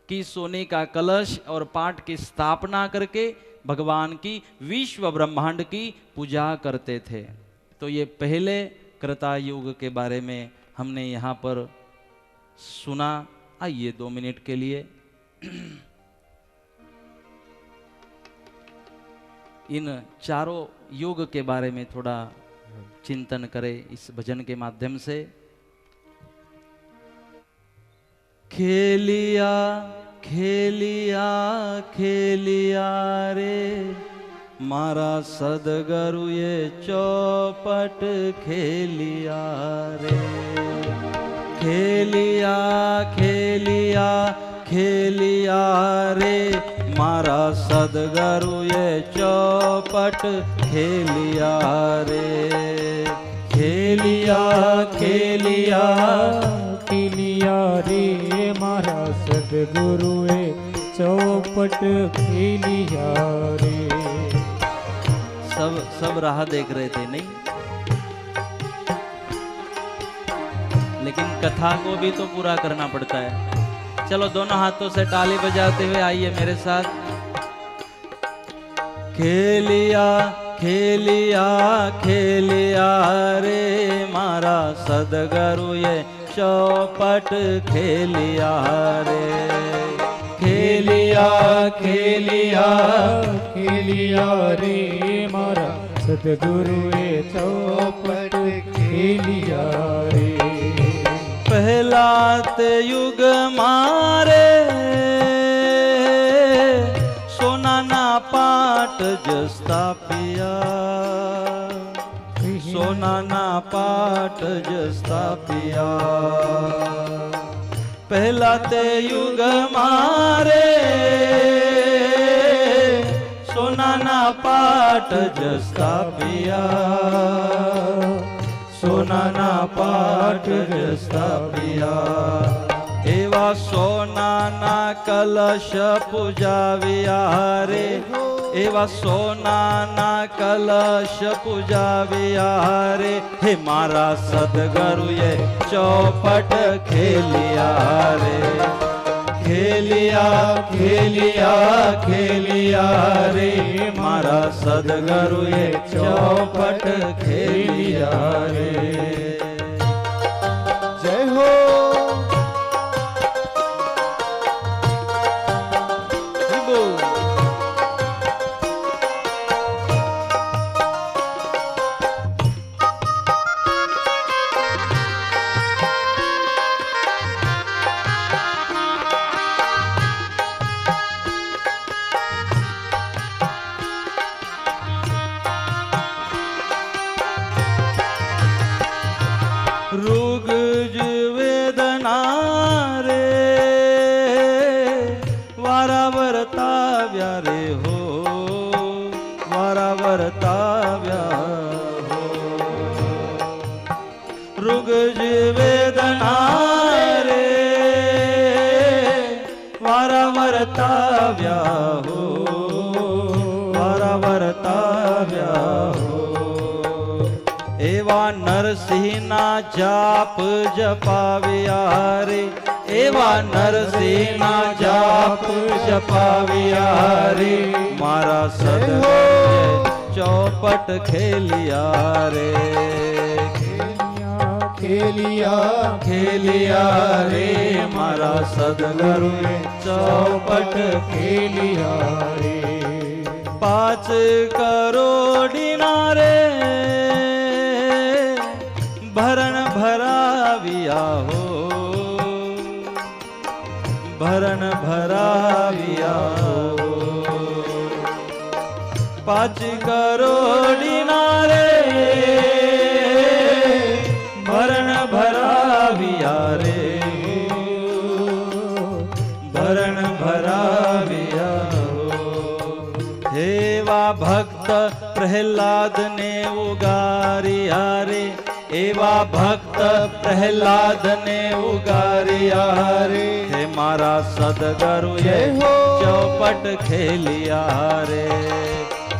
की सोने का कलश और पाट की स्थापना करके भगवान की विश्व ब्रह्मांड की पूजा करते थे। तो ये पहले कृता युग के बारे में हमने यहाँ पर सुना। आइए 2 मिनट के लिए इन चारों युग के बारे में थोड़ा चिंतन करें इस भजन के माध्यम से। खेलिया खेलिया खेलिया रे मारा सदगुरु ये चौपट खेलिया रे। खेलिया खेलिया खेलिया रे मारा सदगुरु ये चौपट खेलिया रे। खेलिया खेलिया खेलिया रे मारा सदगुरुए चौपट खेलिया रे। सब राह देख रहे थे नहीं, लेकिन कथा को भी तो पूरा करना पड़ता है। चलो दोनों हाथों से ताली बजाते हुए आइए मेरे साथ। खेलिया खेलिया खेलिया रे मारा सदगुरु ये चौपट खेलिया रे। खेलिया खेलिया खेलिया रे मारा सदगुरुए चौपट खेलिया रे। पहलात युग मारे सोना ना पाट जस्तापिया, सोना ना पाट जस्तापिया। पहलाते युग मारे सोना ना पाट जस्तापिया, सोना ना पाट जस्तापिया। एवा सोना ना कलश पूजाविया रे, एवा सोना ना कलश पूजाविया रे। हे मारा सदगुरु ये चौपट खेलिया रे। खेलिया खेलिया खेलिया रे मारा सदगुरु ये चौपट खेलिया रे। जय हो। रोग वेदना रे वारावरताव्या रे हो, वारावरताव्या हो। रोग वेदना रे वारावरताव्या हो, वारावरताव्या हो। एवा नरसिंह जाप जपाविया रे, एवा नरसिंह जाप जपाविया रे। मारा सदगुरु चौपट खेलिया रे। खेलिया खेलिया रे मारा सदगुरु चौपट खेलिया रे। 5 करोड़ रे ભરણ ભરાવ્યા હો, ભરણ ભરાવ્યા હો. 5 કરોડીના રે ભરણ ભરાવ્યા રે, ભરણ ભરાવ્યા હો. એવા ભક્ત પ્રહલાદ ને ઉગાર્યા રે, એવા ભક્ત પ્રહલાદ ને ઉગાર્યા રે. હે મારા સદગુરુએ ચોપટ ખેલિયા રે,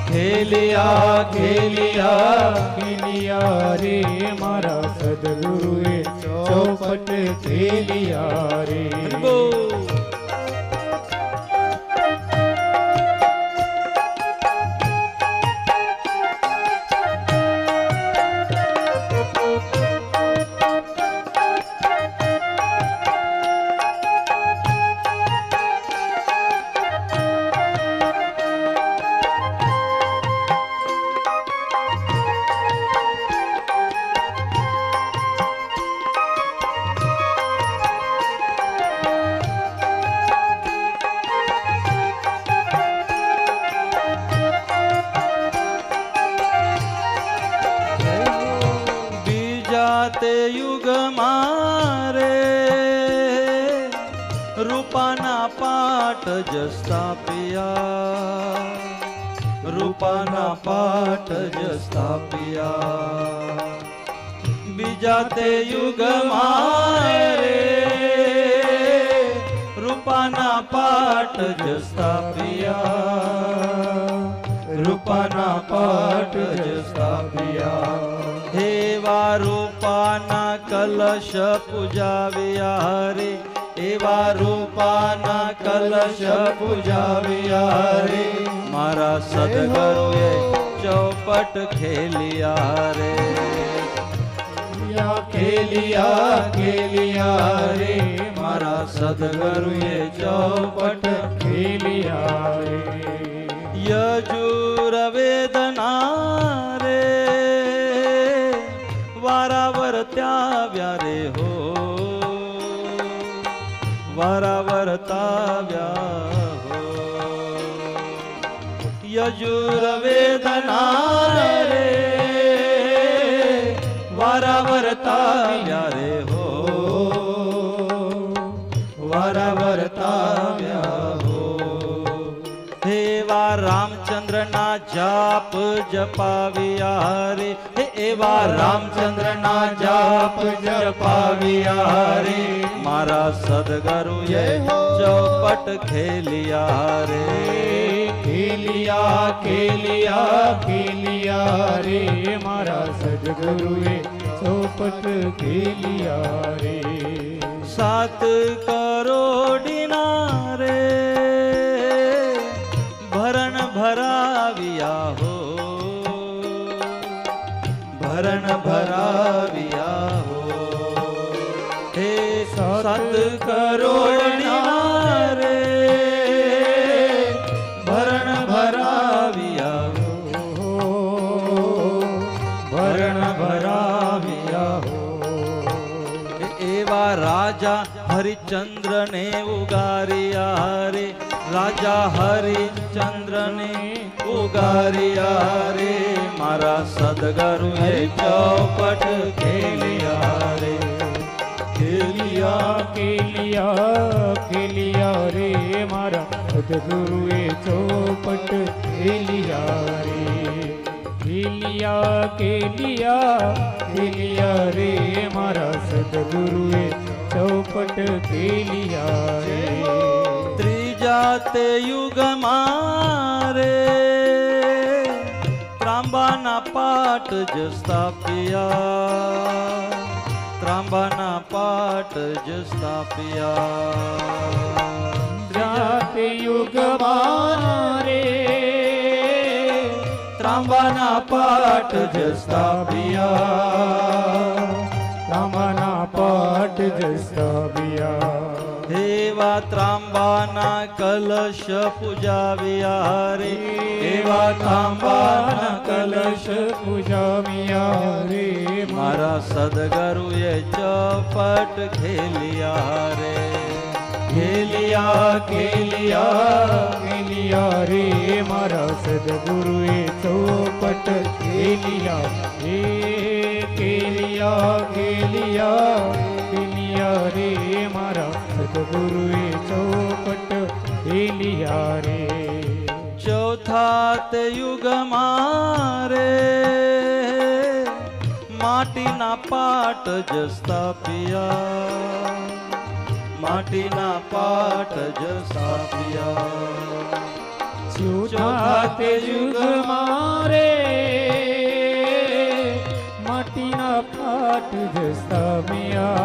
ખેલિયા ખેલિયા ખેલિયા રે મારા સદગુરુએ ચોપટ ખેલિયા રે. તે યુગ મારે રૂપાના પાટ જ સ્થાપ્યા, રૂપાના પાટ જ સ્થાપ્યા. બીજા તે યુગ મારે રૂપાના પાટ જ સ્થાપ્યા, રૂપાના પાટ જ સ્થાપ્યા. એવા રૂપાના કલશ પૂજાવ્યા રે, એવા રૂપાના કલશ પૂજાવ્યા રે. મારા સદગુરુએ ચોપટ ખેલિયા રે, ખેલિયા ખેલિયા રે. મારા સદગુરુએ ચોપટ ખેલિયા રે. યજુર વેદના રે વારાવર ત્યાવ્યા રે હો, વારાવર તાવ્યા હો. યજુર વેદના રે વારાવર તાવ્યા રે હો, વારાવર તાવ્યા હો. એવા રામચંદ્ર ના જાપ જપાવ્યા રે, એવા રામચંદ્ર ના જાપ જપાવ્યા રે. મારા સદગુરુએ ચોપટ ખેલિયા રે, ખેલિયા ખેલિયા ખેલિયા રે. મારા સદગુરુએ ચોપટ ખેલિયા રે. 7 કરોડીના રે ભરણ ભરાવ્યા હો, ભરણ ભરાવ્યા હો. હે 7 કરોડના રે ભરણ ભરાવ્યા હો, ભરણ ભરાવ્યા હો. એવા રાજા હરિચંદ્ર ને ઉગાર્યા રે, રાજા હરિચંદ્ર ને ઉગાર્યા રે. મારા સદગુરુએ ચોપટ ખેલિયા રે, ખેલિયા ખેલિયા ખેલિયા રે. મારા સદગુરુએ ચોપટ ખેલિયા રે, ખેલિયા ખેલિયા ખેલિયા રે. મારા સદગુરુએ ચોપટ ખેલિયા રે. ત્રીજા તે યુગ મારે ત્રાંબાના પાટ જ સ્થાપ્યા, ત્રાંબાના પાટ જ સ્થાપ્યા. જાતે યુગમાં રે ત્રાંબાના પાટ જ સ્થાપ્યા, તાંબાના પાટ જ સ્થાપ્યા. એવા ત્રાંબાના કલશ પૂજાવ્યા રે, એવા ત્રાંબાના કલશ પૂજાવ્યા રે મારા સદગુરુએ ચોપટ ખેલિયા રે, ખેલિયા ખેલિયા ખેલિયા રે મારા સદગુરુએ ચોપટ ખેલિયા હે ખેલિયા ખેલિયા ખેલિયા રે મારા સદગુરુએ ચોપટ ખેલિયા રે ચોથા તે યુગમાં રે માટીના પાટ જ સ્થાપ્યા, માટીના પાટ જ સ્થાપ્યા ચોથા તે યુગમાં રે માટીના પાટ જ સ્થાપ્યા,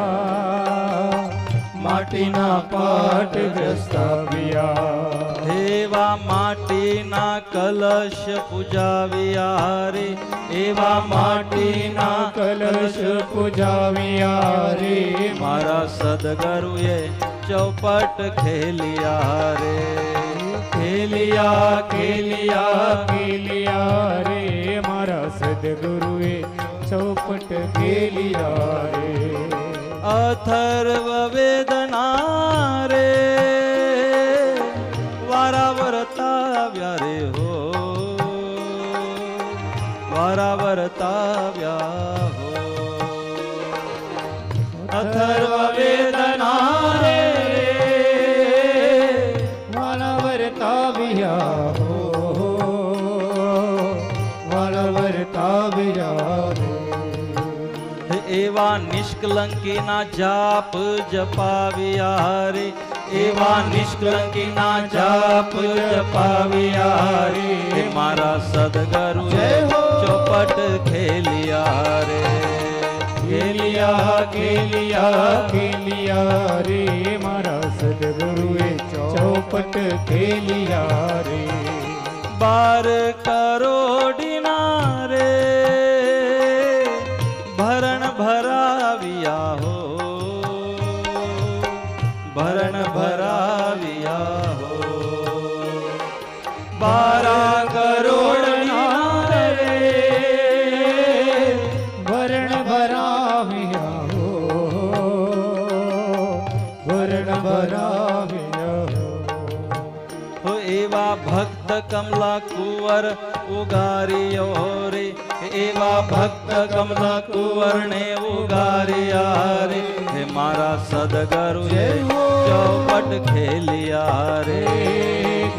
માટીના પાટ જ સ્થાપ્યા એવા માટીના કલશ પૂજાવ્યા રે, એવા માટીના કલશ પૂજાવ્યા રે મારા સદગુરુએ ચોપટ ખેલિયા રે, ખેલિયા ખેલિયા ખેલિયા રે મારા સદગુરુએ ચોપટ ખેલિયા રે અથર્વ વેદના રે વારાવરતાવ્યા રે હો, વારાવરતાવ્યા હો અથર્વ વેદના રે વાળવરતાવ્યા હો, વાળવરતાવ્યા એવા નિષ્કલંકીના જાપ જપાવ્યા રે, એવા નિષ્કલંકીના જાપ જપાવ્યા રે મારા સદગુરુએ ચોપટ ખેલિયા રે, ખેલિયા ખેલિયા ખેલિયા રે મારા સદગુરુએ ચોપટ ખેલિયા રે 12 કરોડીના રે ભરણ ભરાવ્યા હો, ભરણ ભરાવ્યા હો 12 કરોડના રે ભરણ ભરાવ્યા હો, ભરણ ભરાવ્યા હો એવા ભક્ત કમલા કુંવર ઉગાર્યો રે, એવા ભક્ત કમલા કુંવરને ઉગાર્યા રે હે મારા સદગુરુએ ચોપટ ખેલિયા રે,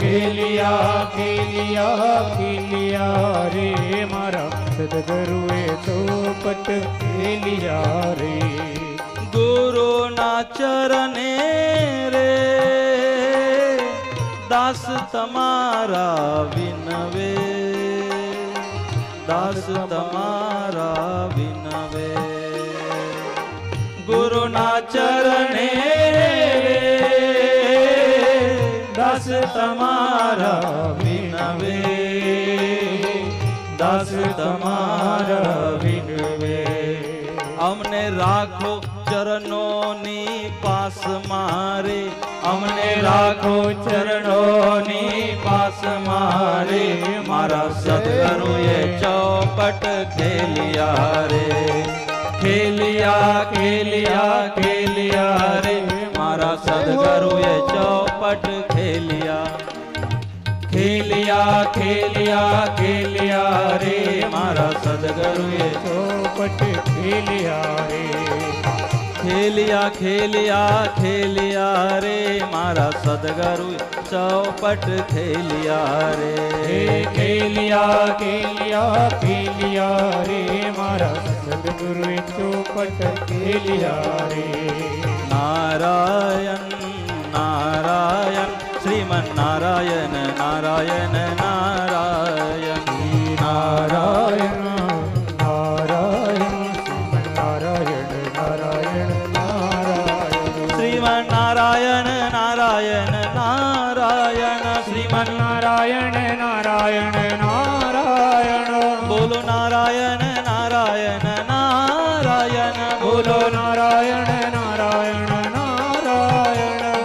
ખેલિયા ખેલિયા ખેલિયા રે મારા સદગુરુએ ચોપટ ખેલિયા રે ગુરુના ચરણે રે દાસ તમારા વિનવે, દાસ તમારા વિનવે ગુરુના ચરણે દાસ તમારા વિનવે, દાસ તમારા વિનવે અમને રાખો ચરણોની પાસ મારે, અમને રાખો ચરણોની પાસ મારે મારા સદગુરુએ ચોપટ ખેલિયા રે, ખેલિયા ખેલિયા ખેલિયા રે મારા સદગુરુએ ચોપટ ખેલિયા, ખેલિયા ખેલિયા ખેલિયા રે મારા સદગુરુએ ચોપટ ખેલિયા રે ખેલિયા ખેલિયા ખેલિયા રે મારા સદગુરુએ ચોપટ ખેલિયા રે, ખેલિયા ખેલિયા ખેલિયા રે મારા સદગુરુએ ચોપટ ખેલિયા રે નારાયણ નારાયણ શ્રીમન નારાયણ નારાયણ નારાયણ નારાયણ નારાયણ નારાયણ નારાયણ નારાયણ શ્રીમન નારાયણ નારાયણ નારાયણ શ્રીમન નારાયણ નારાયણ નારાયણ બોલો નારાયણ નારાયણ નારાયણ બોલો નારાયણ નારાયણ નારાયણ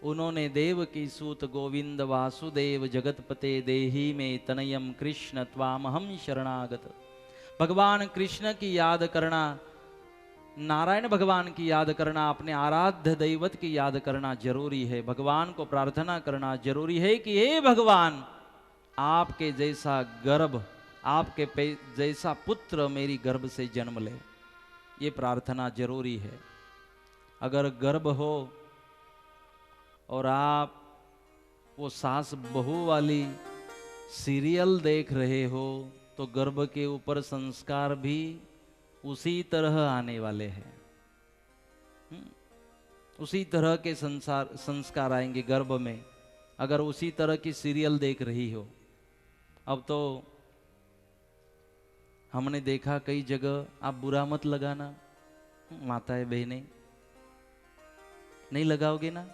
उन्होंने देव की सूत गोविंद वासुदेव जगतपते देही में तनयम कृष्ण त्वामहम शरणागत। भगवान कृष्ण की याद करना, नारायण भगवान की याद करना, अपने आराध्य दैवत की याद करना जरूरी है। भगवान को प्रार्थना करना जरूरी है कि हे भगवान, आपके जैसा गर्भ, आपके जैसा पुत्र मेरी गर्भ से जन्म ले। ये प्रार्थना जरूरी है। अगर गर्भ हो और आप वो सास बहू वाली सीरियल देख रहे हो तो गर्भ के ऊपर संस्कार भी उसी तरह आने वाले हैं। उसी तरह के संस्कार आएंगे गर्भ में, अगर उसी तरह की सीरियल देख रही हो। अब तो हमने देखा कई जगह, आप बुरा मत लगाना माताएं बहनें, नहीं लगाओगे ना?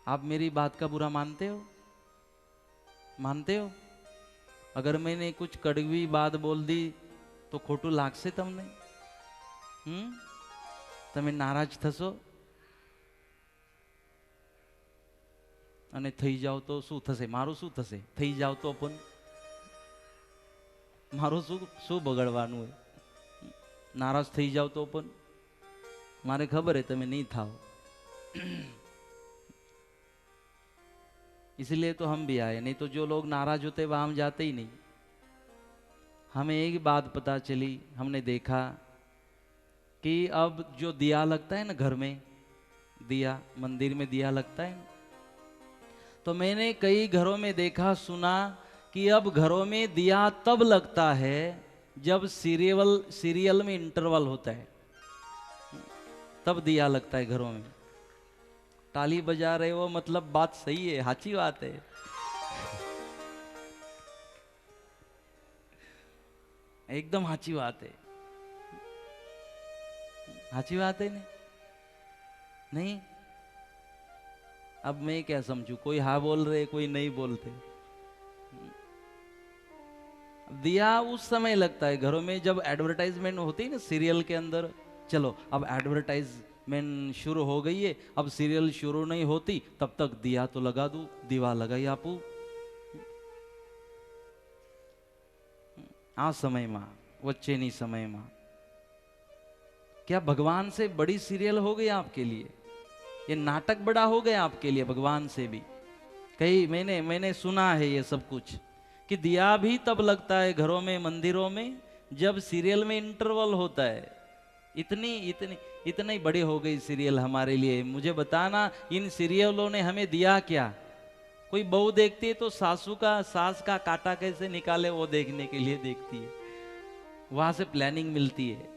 आप मेरी बात का बुरा मानते हो? मानते हो? अगर मैंने कुछ कड़वी बात बोल दी तो खोटू लागશે તમને? તમે નારાજ થશો અને થઈ જાઓ તો શું થશે? મારું શું થશે? થઈ જાઓ તો પણ મારું શું બગડવાનું હોય? નારાજ થઈ જાઓ તો પણ મારે ખબર है તમે नहीं થાઓ। इसलिए तो हम भी आए, नहीं तो जो लोग नाराज होते वहां हम जाते ही नहीं। हमें एक बात पता चली, हमने देखा कि अब जो दिया लगता है ना घर में, दिया मंदिर में दिया लगता है ना, तो मैंने कई घरों में देखा सुना कि अब घरों में दिया तब लगता है जब सीरियल में इंटरवल होता है, तब दिया लगता है घरों में। ताली बजा रहे हो मतलब बात सही है, साची बात है। एकदम साची बात है, साची बात है नहीं? अब मैं क्या समझू, कोई हाँ बोल रहे कोई नहीं बोलते। दिया उस समय लगता है घरों में जब एडवर्टाइजमेंट होती है ना सीरियल के अंदर। चलो अब एडवर्टाइजमेंट शुरू हो गई है, अब सीरियल शुरू नहीं होती तब तक दिया तो लगा दूं, दीवा लगाई आपू। आ समय में वच्चेनी समय में क्या भगवान से बड़ी सीरियल हो गई आपके लिए? ये नाटक बड़ा हो गया आपके लिए भगवान से भी? कई मैंने सुना है ये सब कुछ कि दिया भी तब लगता है घरों में मंदिरों में जब सीरियल में इंटरवल होता है। इतनी बड़ी हो गई सीरियल हमारे लिए। मुझे बताना इन सीरियलों ने हमें दिया क्या? कोई बहू देखती है तो सास का कांटा कैसे निकाले वो देखने के लिए देखती है, वहां से प्लानिंग मिलती है।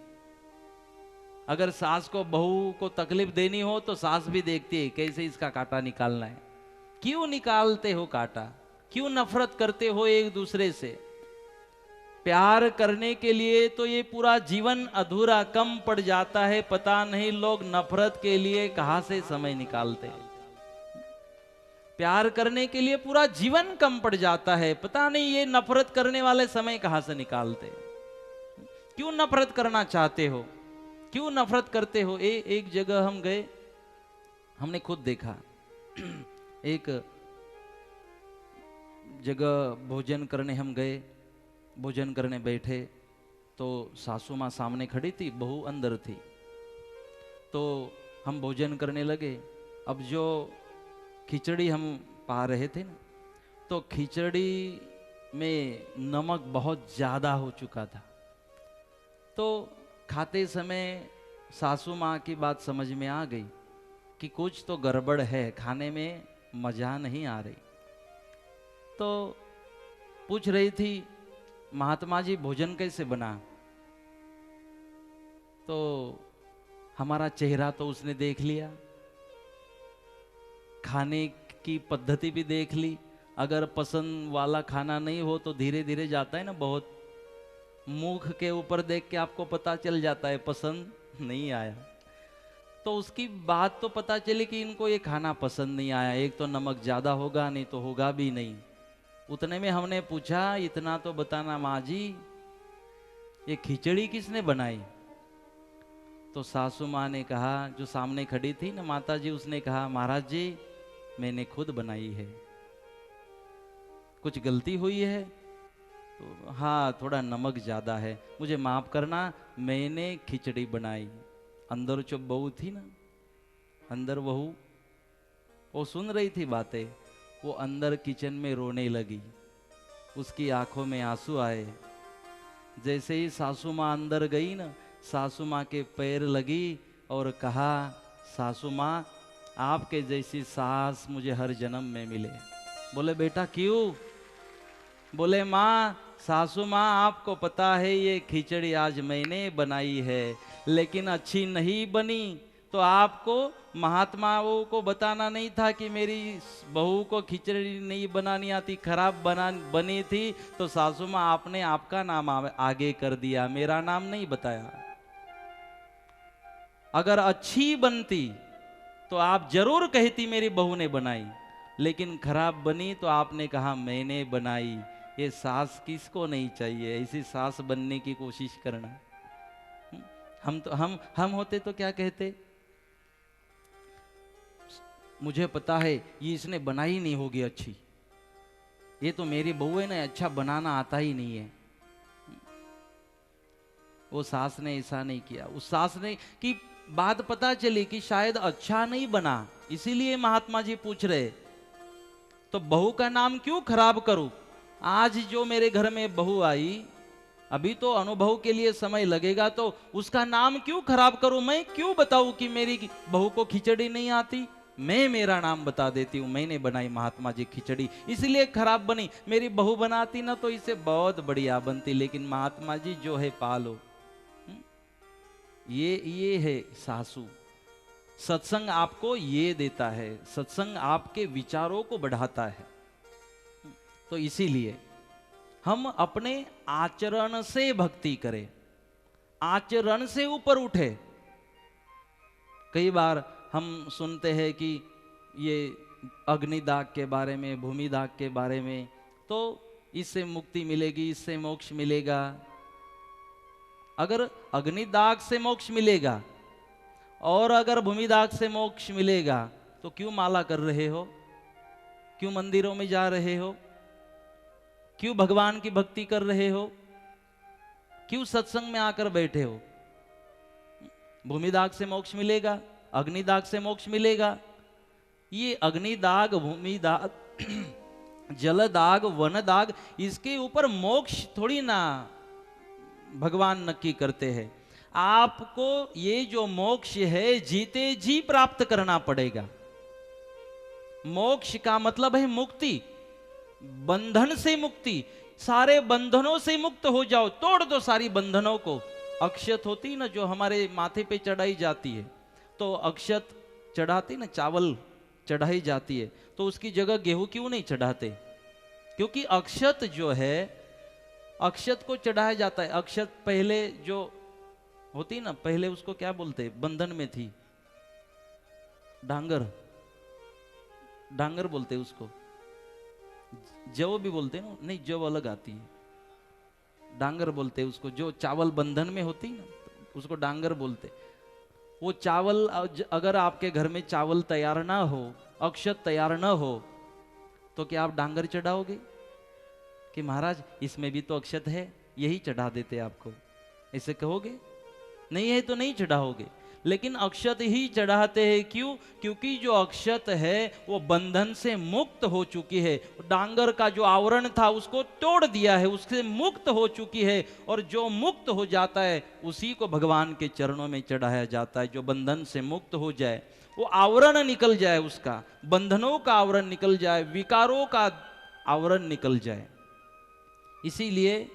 अगर सास को बहू को तकलीफ देनी हो तो सास भी देखती है कैसे इसका कांटा निकालना है। क्यों निकालते हो कांटा? क्यों नफरत करते हो एक दूसरे से? प्यार करने के लिए तो ये पूरा जीवन अधूरा कम पड़ जाता है। पता नहीं लोग नफरत के लिए कहां से समय निकालते हैं। प्यार करने के लिए पूरा जीवन कम पड़ जाता है, पता नहीं ये नफरत करने वाले समय कहां से निकालते हैं। क्यों नफरत करना चाहते हो? क्यों नफरत करते हो? एक जगह हम गए, हमने खुद देखा। एक जगह भोजन करने हम गए, भोजन करने बैठे तो सासू माँ सामने खड़ी थी, बहू अंदर थी। तो हम भोजन करने लगे। अब जो खिचड़ी हम पा रहे थे ना, तो खिचड़ी में नमक बहुत ज़्यादा हो चुका था। तो खाते समय सासू माँ की बात समझ में आ गई कि कुछ तो गड़बड़ है, खाने में मजा नहीं आ रही। तो पूछ रही थी, महात्मा जी भोजन कैसे बना? तो हमारा चेहरा तो उसने देख लिया, खाने की पद्धति भी देख ली। अगर पसंद वाला खाना नहीं हो तो धीरे धीरे जाता है ना, बहुत मुख के ऊपर देख के आपको पता चल जाता है पसंद नहीं आया। तो उसकी बात तो पता चली कि इनको ये खाना पसंद नहीं आया। एक तो नमक ज्यादा होगा, नहीं तो होगा भी नहीं। उतने में हमने पूछा, इतना तो बताना माँ जी, ये खिचड़ी किसने बनाई? तो सासू माँ ने कहा, जो सामने खड़ी थी ना माता जी, उसने कहा महाराज जी मैंने खुद बनाई है, कुछ गलती हुई है? तो हाँ थोड़ा नमक ज़्यादा है, मुझे माफ़ करना, मैंने खिचड़ी बनाई। अंदर जो बहू थी ना, अंदर बहू, वो सुन रही थी बातें, वो अंदर किचन में रोने लगी, उसकी आंखों में आंसू आए। जैसे ही सासू माँ अंदर गई ना, सासू माँ के पैर लगी और कहा, सासू माँ आपके जैसी सास मुझे हर जन्म में मिले। बोले बेटा क्यों? बोले माँ, सासू माँ आपको पता है ये खिचड़ी आज मैंने बनाई है, लेकिन अच्छी नहीं बनी तो आपको महात्माओं को बताना नहीं था कि मेरी बहू को खिचड़ी नहीं बनानी आती, खराब बनी थी, तो सासू माँ आपने आपका नाम आगे कर दिया, मेरा नाम नहीं बताया। अगर अच्छी बनती तो आप जरूर कहती मेरी बहू ने बनाई, लेकिन खराब बनी तो आपने कहा मैंने बनाई। ये सास किसको नहीं चाहिए? ऐसी सास बनने की कोशिश करना। हम तो हम होते तो क्या कहते? मुझे पता है ये इसने बनाई नहीं होगी अच्छी, ये तो मेरी बहू है ना, अच्छा बनाना आता ही नहीं है। वो सास ने ऐसा नहीं किया। उस सास ने की बात पता चली कि शायद अच्छा नहीं बना, इसीलिए महात्मा जी पूछ रहे, तो बहू का नाम क्यों खराब करूं? आज जो मेरे घर में बहू आई, अभी तो अनुभव के लिए समय लगेगा, तो उसका नाम क्यों खराब करूं? मैं क्यों बताऊं कि मेरी बहू को खिचड़ी नहीं आती? मैं मेरा नाम बता देती हूं, मैंने बनाई महात्मा जी खिचड़ी, इसलिए खराब बनी। मेरी बहू बनाती ना तो इसे बहुत बढ़िया बनती, लेकिन महात्मा जी जो है पालो। ये है सासू। सत्संग आपको ये देता है, सत्संग आपके विचारों को बढ़ाता है। तो इसीलिए हम अपने आचरण से भक्ति करें, आचरण से ऊपर उठे। कई बार हम सुनते हैं कि ये अग्निदाग के बारे में, भूमिदाग के बारे में, तो इससे मुक्ति मिलेगी, इससे मोक्ष मिलेगा। अगर अग्निदाग से मोक्ष मिलेगा और अगर भूमिदाग से मोक्ष मिलेगा तो क्यों माला कर रहे हो? क्यों मंदिरों में जा रहे हो? क्यों भगवान की भक्ति कर रहे हो? क्यों सत्संग में आकर बैठे हो? भूमिदाग से मोक्ष मिलेगा, अग्निदाग से मोक्ष मिलेगा। ये अग्निदाग, भूमिदाग, जलदाग, वनदाग, इसके ऊपर मोक्ष थोड़ी ना भगवान नक्की करते हैं। आपको ये जो मोक्ष है जीते जी प्राप्त करना पड़ेगा। मोक्ष का मतलब है मुक्ति, बंधन से मुक्ति। सारे बंधनों से मुक्त हो जाओ, तोड़ दो सारी बंधनों को। अक्षत होती ना जो हमारे माथे पे चढ़ाई जाती है, तो अक्षत चढ़ाती ना, चावल चढ़ाई जाती है, तो उसकी जगह गेहूं क्यों नहीं चढ़ाते? क्योंकि अक्षत जो है, अक्षत को चढ़ाया जाता है। अक्षत पहले जो होती ना, पहले उसको क्या बोलते, बंधन में थी, डांगर, डांगर बोलते उसको, जव भी बोलते ना, नहीं जव अलग आती है, डांगर बोलते उसको। जो चावल बंधन में होती ना, उसको डांगर बोलते। वो चावल, अगर आपके घर में चावल तैयार ना हो, अक्षत तैयार ना हो, तो क्या आप डांगर चढ़ाओगे कि महाराज इसमें भी तो अक्षत है, यही चढ़ा देते आपको? ऐसे कहोगे? नहीं है तो नहीं चढ़ाओगे। लेकिन अक्षत ही चढ़ाते हैं। क्यों? क्योंकि जो अक्षत है वो बंधन से मुक्त हो चुकी है। डांगर का जो आवरण था उसको तोड़ दिया है, उससे मुक्त हो चुकी है। और जो मुक्त हो जाता है उसी को भगवान के चरणों में चढ़ाया जाता है। जो बंधन से मुक्त हो जाए, वो आवरण निकल जाए, उसका बंधनों का आवरण निकल जाए, विकारों का आवरण निकल जाए। इसीलिए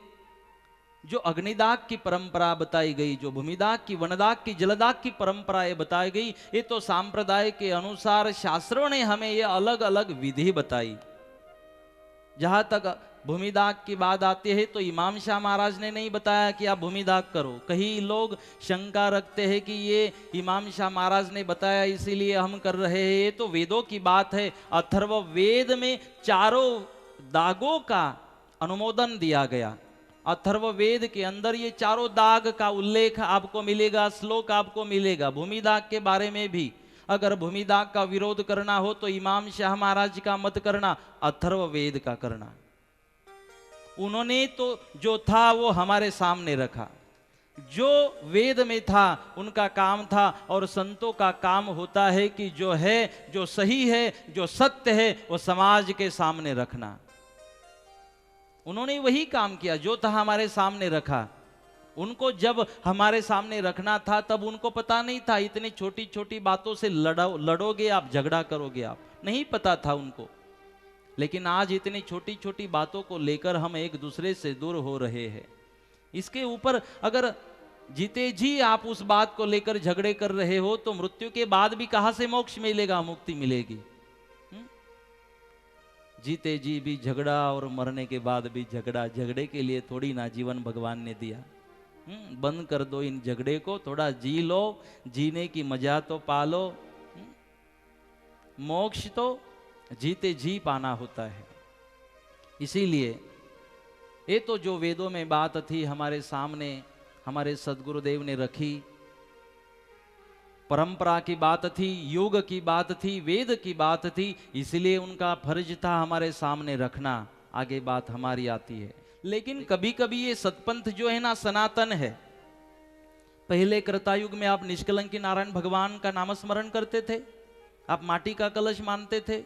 जो अग्निदाग की परंपरा बताई गई, जो भूमिदाग की, वनदाग की, जलदाग की परंपराएं बताई गई, ये तो सांप्रदाय के अनुसार शास्त्रों ने हमें ये अलग अलग विधि बताई। जहां तक भूमिदाग की बात आती है तो इमाम शाह महाराज ने नहीं बताया कि आप भूमिदाग करो। कई लोग शंका रखते हैं कि ये इमाम शाह महाराज ने बताया इसीलिए हम कर रहे हैं। ये तो वेदों की बात है। अथर्व वेद में चारों दागों का अनुमोदन दिया गया। अथर्ववेद के अंदर ये चारों दाग का उल्लेख आपको मिलेगा, श्लोक आपको मिलेगा। भूमि दाग के बारे में भी अगर भूमि दाग का विरोध करना हो तो इमाम शाह महाराज का मत करना, अथर्ववेद का करना। उन्होंने तो जो था वो हमारे सामने रखा, जो वेद में था उनका काम था। और संतों का काम होता है कि जो है, जो सही है, जो सत्य है, वो समाज के सामने रखना। उन्होंने वही काम किया, जो था हमारे सामने रखा। उनको जब हमारे सामने रखना था तब उनको पता नहीं था इतनी छोटी छोटी बातों से लड़ोगे आप, झगड़ा करोगे आप, नहीं पता था उनको। लेकिन आज इतनी छोटी छोटी बातों को लेकर हम एक दूसरे से दूर हो रहे हैं। इसके ऊपर अगर जीते जी आप उस बात को लेकर झगड़े कर रहे हो तो मृत्यु के बाद भी कहां से मोक्ष मिलेगा, मुक्ति मिलेगी? जीते जी भी झगड़ा और मरने के बाद भी झगड़ा। झगड़े के लिए थोड़ी ना जीवन भगवान ने दिया। बंद कर दो इन झगड़े को, थोड़ा जी लो, जीने की मजा तो पालो। मोक्ष तो जीते जी पाना होता है। इसीलिए ये तो जो वेदों में बात थी हमारे सामने, हमारे सदगुरुदेव ने रखी। परंपरा की बात थी, योग की बात थी, वेद की बात थी, इसलिए उनका फर्ज था हमारे सामने रखना। आगे बात हमारी आती है। लेकिन कभी कभी ये सतपंथ जो है ना, सनातन है। पहले कृतायुग में आप निष्कलंकी नारायण भगवान का नामस्मरण करते थे, आप माटी का कलश मानते थे,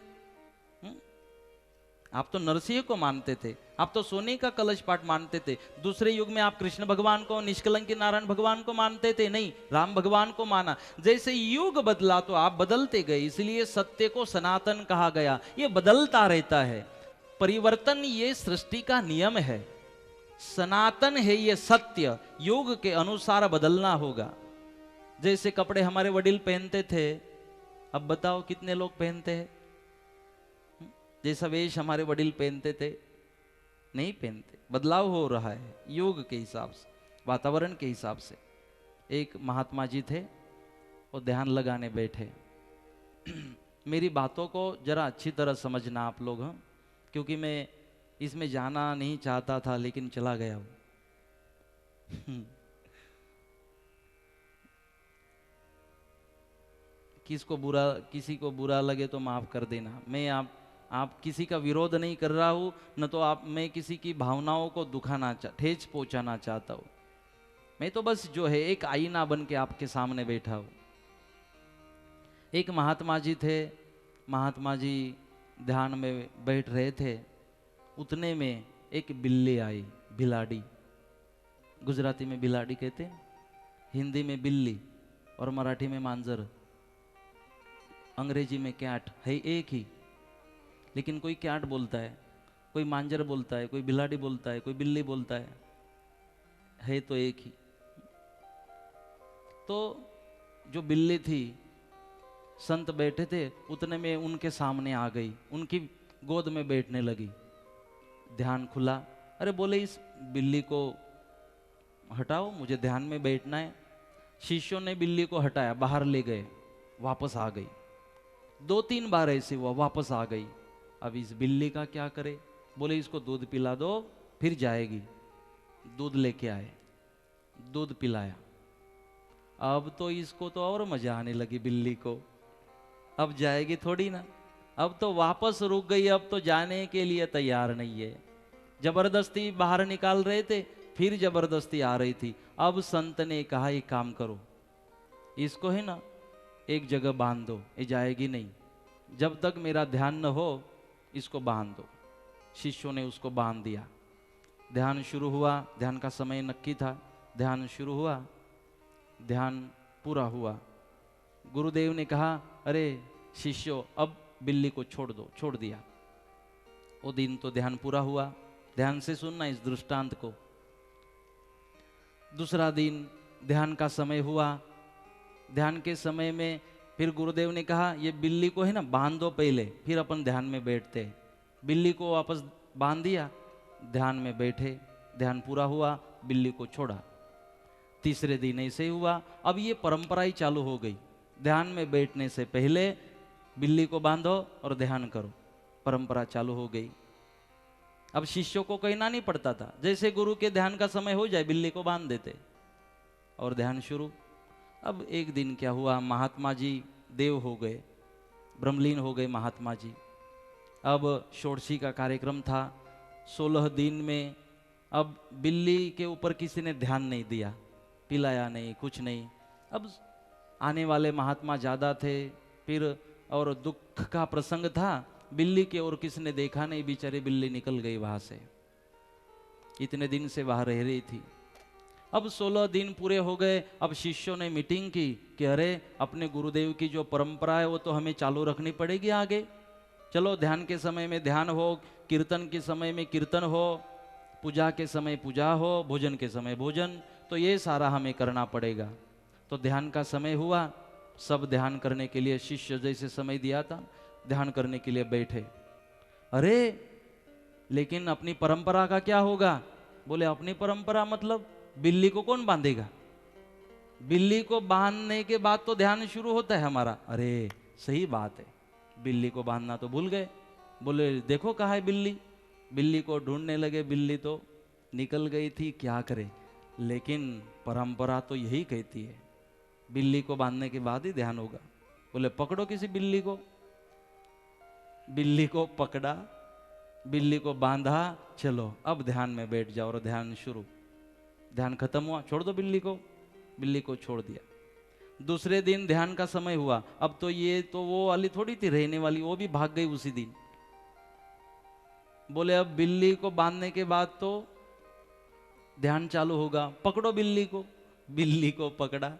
आप तो नरसिंह को मानते थे, आप तो सोने का कलश पाठ मानते थे। दूसरे युग में आप कृष्ण भगवान को, निष्कलंकी नारायण भगवान को मानते थे, नहीं, राम भगवान को माना। जैसे युग बदला तो आप बदलते गए, इसलिए सत्य को सनातन कहा गया। ये बदलता रहता है, परिवर्तन ये सृष्टि का नियम है। सनातन है ये सत्य, युग के अनुसार बदलना होगा। जैसे कपड़े हमारे वडील पहनते थे, अब बताओ कितने लोग पहनते हैं? जैसा वेश हमारे वडील पहनते थे, नहीं पहनते। बदलाव हो रहा है युग के हिसाब से, वातावरण के हिसाब से। एक महात्मा जी थे, वो ध्यान लगाने बैठे। मेरी बातों को जरा अच्छी तरह समझना आप लोग, क्योंकि मैं इसमें जाना नहीं चाहता था लेकिन चला गया हूं। किसी को बुरा लगे तो माफ कर देना। मैं आप किसी का विरोध नहीं कर रहा हूं, न तो मैं किसी की भावनाओं को ठेस पहुंचाना चाहता हूं। मैं तो बस जो है एक आईना बन के आपके सामने बैठा हूं। एक महात्मा जी थे, महात्मा जी ध्यान में बैठ रहे थे, उतने में एक बिल्ली आई, बिलाड़ी। गुजराती में बिलाड़ी कहते हैं, हिंदी में बिल्ली और मराठी में मांजर, अंग्रेजी में कैट है एक ही। लेकिन कोई कैट बोलता है, कोई मांजर बोलता है, कोई बिलाड़ी बोलता है, कोई बिल्ली बोलता है तो एक ही। तो जो बिल्ली थी, संत बैठे थे, उतने में उनके सामने आ गई, उनकी गोद में बैठने लगी। ध्यान खुला, अरे बोले इस बिल्ली को हटाओ, मुझे ध्यान में बैठना है। शिष्यों ने बिल्ली को हटाया, बाहर ले गए, वापस आ गई। 2-3 बार ऐसे हुआ, वापस आ गई। अब इस बिल्ली का क्या करे? बोले इसको दूध पिला दो, फिर जाएगी। दूध लेके आए, दूध पिलाया। अब तो इसको तो और मजा आने लगी बिल्ली को, अब जाएगी थोड़ी ना, अब तो वापस रुक गई, अब तो जाने के लिए तैयार नहीं है। जबरदस्ती बाहर निकाल रहे थे, फिर जबरदस्ती आ रही थी। अब संत ने कहा एक काम करो, इसको है ना एक जगह बांध दो, ये जाएगी नहीं, जब तक मेरा ध्यान न हो इसको बांध दो। शिष्यों ने उसको बांध दिया। ध्यान शुरू हुआ, ध्यान का समय नक्की था, ध्यान शुरू हुआ, ध्यान पूरा हुआ। गुरुदेव ने कहा अरे शिष्यों अब बिल्ली को छोड़ दो, छोड़ दिया। वो दिन तो ध्यान पूरा हुआ। ध्यान से सुनना इस दृष्टांत को। दूसरा दिन ध्यान का समय हुआ। ध्यान के समय में फिर गुरुदेव ने कहा ये बिल्ली को है ना बांध दो पहले, फिर अपन ध्यान में बैठते। बिल्ली को वापस बांध दिया, ध्यान में बैठे, ध्यान पूरा हुआ, बिल्ली को छोड़ा। तीसरे दिन ऐसे ही हुआ। अब ये परंपरा ही चालू हो गई, ध्यान में बैठने से पहले बिल्ली को बांधो और ध्यान करो, परंपरा चालू हो गई। अब शिष्यों को कहना नहीं पड़ता था, जैसे गुरु के ध्यान का समय हो जाए बिल्ली को बांध देते और ध्यान शुरू। अब एक दिन क्या हुआ, महात्मा जी देव हो गए, ब्रह्मलीन हो गए महात्मा जी। अब षोडशी का कार्यक्रम था, 16 दिन में अब बिल्ली के ऊपर किसी ने ध्यान नहीं दिया, पिलाया नहीं, कुछ नहीं। अब आने वाले महात्मा ज़्यादा थे, फिर और दुख का प्रसंग था, बिल्ली की ओर किसी ने देखा नहीं, बेचारी बिल्ली निकल गई वहाँ से, इतने दिन से वहाँ रह रही थी। अब 16 दिन पूरे हो गए। अब शिष्यों ने मीटिंग की कि अरे अपने गुरुदेव की जो परंपरा है वो तो हमें चालू रखनी पड़ेगी आगे। चलो ध्यान के समय में ध्यान हो, कीर्तन के समय में कीर्तन हो, पूजा के समय पूजा हो, भोजन के समय भोजन, तो ये सारा हमें करना पड़ेगा। तो ध्यान का समय हुआ, सब ध्यान करने के लिए शिष्य जैसे समय दिया था ध्यान करने के लिए बैठे। अरे लेकिन अपनी परंपरा का क्या होगा? बोले अपनी परंपरा मतलब बिल्ली को कौन बांधेगा? बिल्ली को बांधने के बाद तो ध्यान शुरू होता है हमारा। अरे सही बात है, बिल्ली को बांधना तो भूल गए। बोले देखो कहाँ है बिल्ली। बिल्ली को ढूंढने लगे, बिल्ली तो निकल गई थी, क्या करे। लेकिन परंपरा तो यही कहती है बिल्ली को बांधने के बाद ही ध्यान होगा। बोले पकड़ो किसी बिल्ली को। बिल्ली को पकड़ा, बिल्ली को बांधा, चलो अब ध्यान में बैठ जाओ। और ध्यान शुरू, ध्यान खत्म हुआ, छोड़ दो बिल्ली को। बिल्ली को छोड़ दिया। दूसरे दिन ध्यान का समय हुआ। अब तो ये तो वो वाली थोड़ी थी रहने वाली, वो भी भाग गई उसी दिन। बोले अब बिल्ली को बांधने के बाद तो ध्यान चालू होगा, पकड़ो बिल्ली को। बिल्ली को पकड़ा,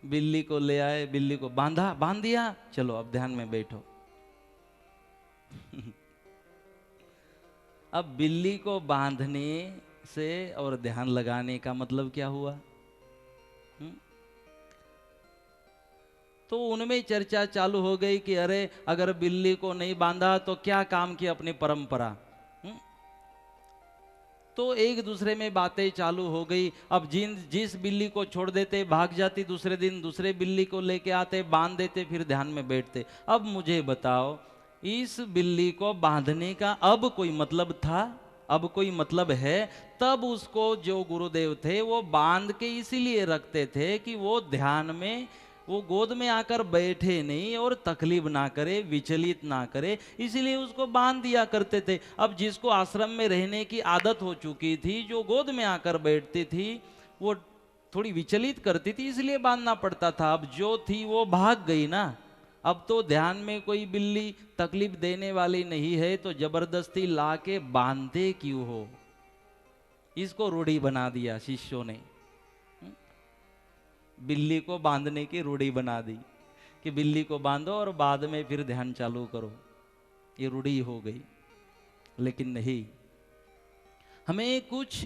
बिल्ली को ले आए, बिल्ली को बांधा, बांध दिया, चलो अब ध्यान में बैठो। अब बिल्ली को बांधने से और ध्यान लगाने का मतलब क्या हुआ? तो उनमें चर्चा चालू हो गई कि अरे अगर बिल्ली को नहीं बांधा तो क्या काम की अपनी परंपरा। तो एक दूसरे में बातें चालू हो गई। अब जिस बिल्ली को छोड़ देते भाग जाती, दूसरे दिन दूसरे बिल्ली को लेके आते, बांध देते, फिर ध्यान में बैठते। अब मुझे बताओ, इस बिल्ली को बांधने का अब कोई मतलब था? अब कोई मतलब है? तब उसको जो गुरुदेव थे वो बांध के इसीलिए रखते थे कि वो ध्यान में वो गोद में आकर बैठे नहीं और तकलीफ ना करे, विचलित ना करे, इसीलिए उसको बांध दिया करते थे। अब जिसको आश्रम में रहने की आदत हो चुकी थी, जो गोद में आकर बैठती थी, वो थोड़ी विचलित करती थी, इसलिए बांधना पड़ता था। अब जो थी वो भाग गई ना। अब तो ध्यान में कोई बिल्ली तकलीफ देने वाली नहीं है, तो जबरदस्ती ला के बांधते क्यों हो? इसको रूढ़ी बना दिया शिष्यों ने। बिल्ली को बांधने की रूढ़ी बना दी कि बिल्ली को बांधो और बाद में फिर ध्यान चालू करो। ये रूढ़ी हो गई। लेकिन नहीं, हमें कुछ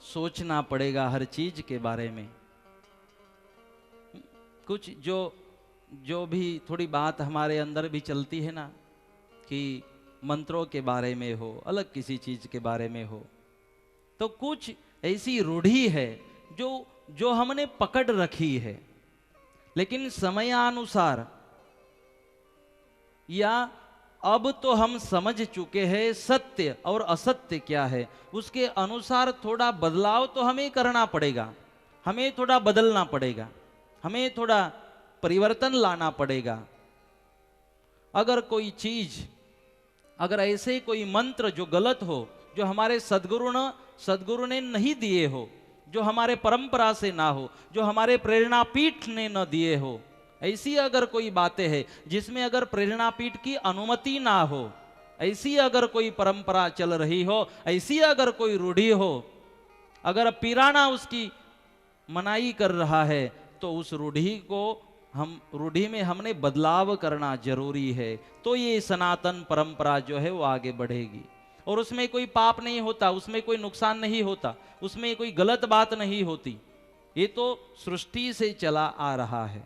सोचना पड़ेगा हर चीज के बारे में। कुछ जो भी थोड़ी बात हमारे अंदर भी चलती है ना, कि मंत्रों के बारे में हो, अलग किसी चीज के बारे में हो, तो कुछ ऐसी रूढ़ी है जो हमने पकड़ रखी है। लेकिन समयानुसार या अब तो हम समझ चुके हैं सत्य और असत्य क्या है, उसके अनुसार थोड़ा बदलाव तो हमें करना पड़ेगा। हमें थोड़ा बदलना पड़ेगा, हमें थोड़ा परिवर्तन लाना पड़ेगा। अगर कोई चीज, अगर ऐसे कोई मंत्र जो गलत हो, जो हमारे सदगुरु ने नहीं दिए हो, जो हमारे परंपरा से ना हो, जो हमारे प्रेरणा पीठ ने न दिए हो, ऐसी अगर कोई बातें हैं जिसमें अगर प्रेरणा पीठ की अनुमति ना हो, ऐसी अगर कोई परंपरा चल रही हो, ऐसी अगर कोई रूढ़ी हो, अगर पीराना उसकी मनाही कर रहा है, तो उस रूढ़ी में हमने बदलाव करना जरूरी है। तो ये सनातन परंपरा जो है वो आगे बढ़ेगी। और उसमें कोई पाप नहीं होता, उसमें कोई नुकसान नहीं होता, उसमें कोई गलत बात नहीं होती। ये तो सृष्टि से चला आ रहा है।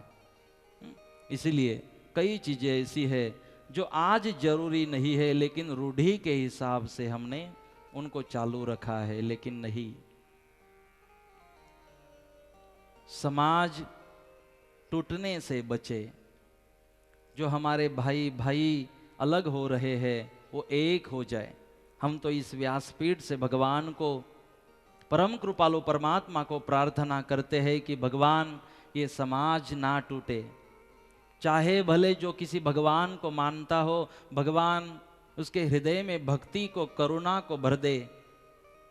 इसलिए कई चीजें ऐसी है जो आज जरूरी नहीं है, लेकिन रूढ़ी के हिसाब से हमने उनको चालू रखा है। लेकिन नहीं, समाज टूटने से बचे। जो हमारे भाई अलग हो रहे हैं, वो एक हो जाए। हम तो इस व्यासपीठ से भगवान को, परम कृपालु परमात्मा को प्रार्थना करते हैं कि भगवान ये समाज ना टूटे। चाहे भले जो किसी भगवान को मानता हो, भगवान उसके हृदय में भक्ति को, करुणा को भर दे,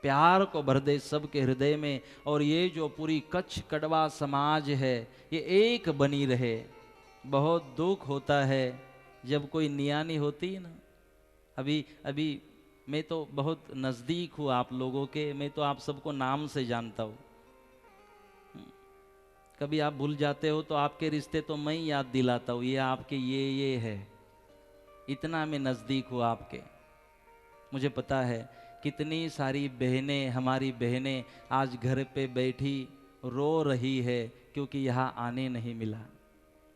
प्यार को भर दे सबके हृदय में। और ये जो पूरी कच्छ कड़वा समाज है ये एक बनी रहे। बहुत दुख होता है जब कोई नियानी होती है ना। अभी मैं तो बहुत नज़दीक हूँ आप लोगों के, मैं तो आप सबको नाम से जानता हूँ। कभी आप भूल जाते हो तो आपके रिश्ते तो मैं ही याद दिलाता हूँ, ये आपके ये है। इतना मैं नज़दीक हूँ आपके। मुझे पता है कितनी सारी बहनें, हमारी बहनें आज घर पे बैठी रो रही है क्योंकि यहाँ आने नहीं मिला,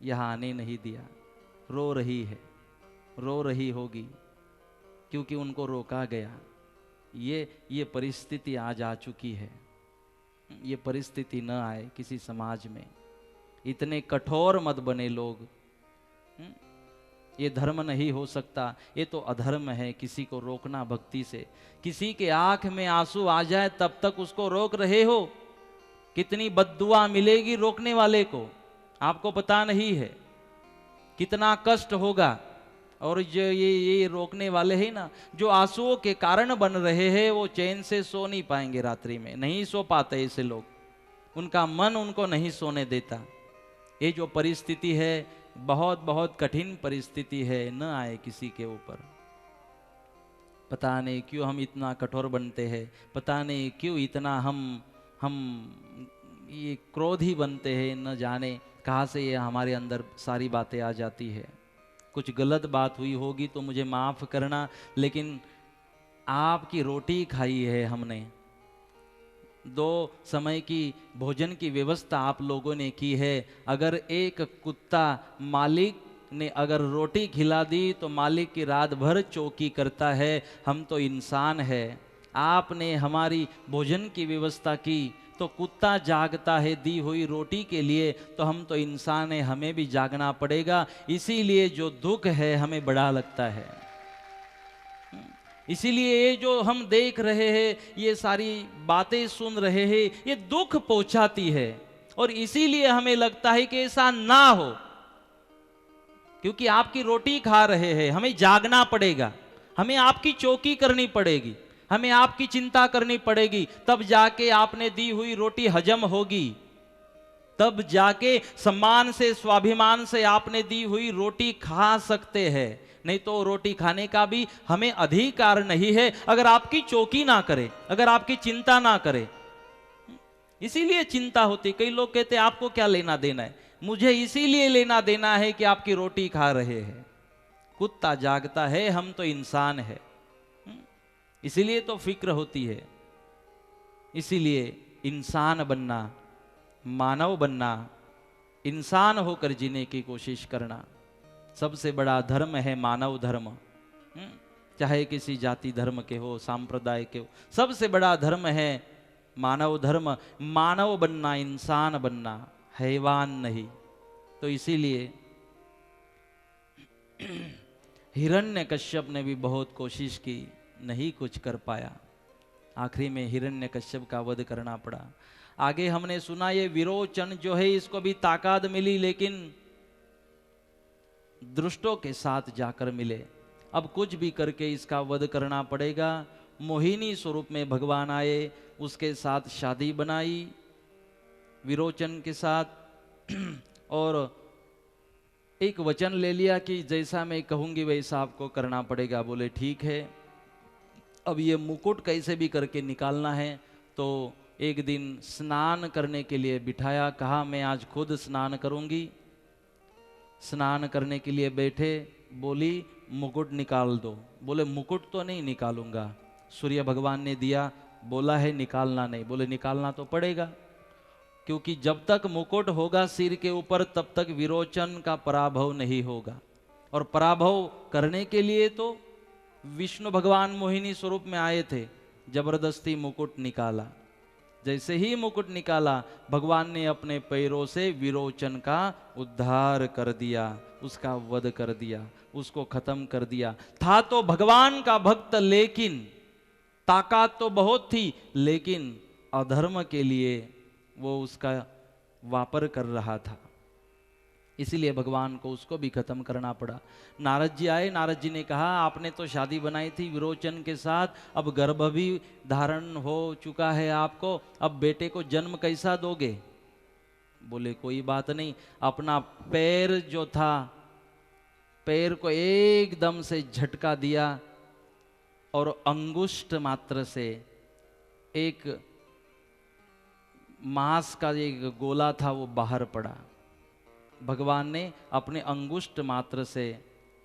यहाँ आने नहीं दिया। रो रही है, रो रही होगी क्योंकि उनको रोका गया। ये परिस्थिति आज आ चुकी है। ये परिस्थिति न आए किसी समाज में। इतने कठोर मत बने लोग। ये धर्म नहीं हो सकता, ये तो अधर्म है किसी को रोकना भक्ति से। किसी के आंख में आंसू आ जाए तब तक उसको रोक रहे हो। कितनी बद्दुआ मिलेगी रोकने वाले को, आपको पता नहीं है कितना कष्ट होगा। और जो ये रोकने वाले हैं ना, जो आंसुओं के कारण बन रहे हैं, वो चैन से सो नहीं पाएंगे रात्रि में, नहीं सो पाते ऐसे लोग। उनका मन उनको नहीं सोने देता। ये जो परिस्थिति है बहुत बहुत कठिन परिस्थिति है, न आए किसी के ऊपर। पता नहीं क्यों हम इतना कठोर बनते हैं, पता नहीं क्यों इतना हम ये क्रोधी बनते हैं। न जाने कहाँ से ये हमारे अंदर सारी बातें आ जाती है। कुछ गलत बात हुई होगी तो मुझे माफ़ करना, लेकिन आपकी रोटी खाई है हमने, 2 समय की भोजन की व्यवस्था आप लोगों ने की है। अगर एक कुत्ता मालिक ने अगर रोटी खिला दी तो मालिक की रात भर चौकी करता है। हम तो इंसान है, आपने हमारी भोजन की व्यवस्था की तो कुत्ता जागता है दी हुई रोटी के लिए, तो हम तो इंसान है, हमें भी जागना पड़ेगा। इसीलिए जो दुख है हमें बड़ा लगता है। इसीलिए ये जो हम देख रहे हैं, ये सारी बातें सुन रहे हैं, ये दुख पहुंचाती है। और इसीलिए हमें लगता है कि ऐसा ना हो, क्योंकि आपकी रोटी खा रहे हैं, हमें जागना पड़ेगा, हमें आपकी चौकी करनी पड़ेगी, हमें आपकी चिंता करनी पड़ेगी। तब जाके आपने दी हुई रोटी हजम होगी, तब जाके सम्मान से, स्वाभिमान से आपने दी हुई रोटी खा सकते हैं। नहीं तो रोटी खाने का भी हमें अधिकार नहीं है अगर आपकी चौकी ना करे, अगर आपकी चिंता ना करे। इसीलिए चिंता होती। कई लोग कहते हैं आपको क्या लेना देना है। मुझे इसीलिए लेना देना है कि आपकी रोटी खा रहे हैं। कुत्ता जागता है, हम तो इंसान है, इसीलिए तो फिक्र होती है। इसीलिए इंसान बनना, मानव बनना, इंसान होकर जीने की कोशिश करना सबसे बड़ा धर्म है। मानव धर्म, चाहे किसी जाति धर्म के हो, सांप्रदाय के हो, सबसे बड़ा धर्म है मानव धर्म। मानव बनना, इंसान बनना, हैवान नहीं। तो इसीलिए हिरण्यकश्यप ने भी बहुत कोशिश की, नहीं कुछ कर पाया। आखिरी में हिरण्यकश्यप का वध करना पड़ा। आगे हमने सुना ये विरोचन जो है, इसको भी ताकत मिली, लेकिन दुष्टों के साथ जाकर मिले। अब कुछ भी करके इसका वध करना पड़ेगा। मोहिनी स्वरूप में भगवान आए, उसके साथ शादी बनाई विरोचन के साथ, और एक वचन ले लिया कि जैसा मैं कहूंगी वैसा आपको करना पड़ेगा। बोले ठीक है। अब ये मुकुट कैसे भी करके निकालना है, तो एक दिन स्नान करने के लिए बिठाया। कहा मैं आज खुद स्नान करूंगी। स्नान करने के लिए बैठे, बोली मुकुट निकाल दो। बोले मुकुट तो नहीं निकालूंगा, सूर्य भगवान ने दिया, बोला है निकालना नहीं। बोले निकालना तो पड़ेगा, क्योंकि जब तक मुकुट होगा सिर के ऊपर तब तक विरोचन का पराभव नहीं होगा। और पराभव करने के लिए तो विष्णु भगवान मोहिनी स्वरूप में आए थे, जबरदस्ती मुकुट निकाला। जैसे ही मुकुट निकाला, भगवान ने अपने पैरों से विरोचन का उद्धार कर दिया, उसका वध कर दिया, उसको खत्म कर दिया। था तो भगवान का भक्त, लेकिन ताकत तो बहुत थी, लेकिन अधर्म के लिए वो उसका वापर कर रहा था, इसीलिए भगवान को उसको भी खत्म करना पड़ा। नारद जी आए, नारद जी ने कहा आपने तो शादी बनाई थी विरोचन के साथ, अब गर्भ भी धारण हो चुका है आपको, अब बेटे को जन्म कैसा दोगे? बोले कोई बात नहीं। अपना पैर जो था, पैर को एकदम से झटका दिया और अंगुष्ठ मात्र से एक मांस का एक गोला था वो बाहर पड़ा। भगवान ने अपने अंगुष्ठ मात्र से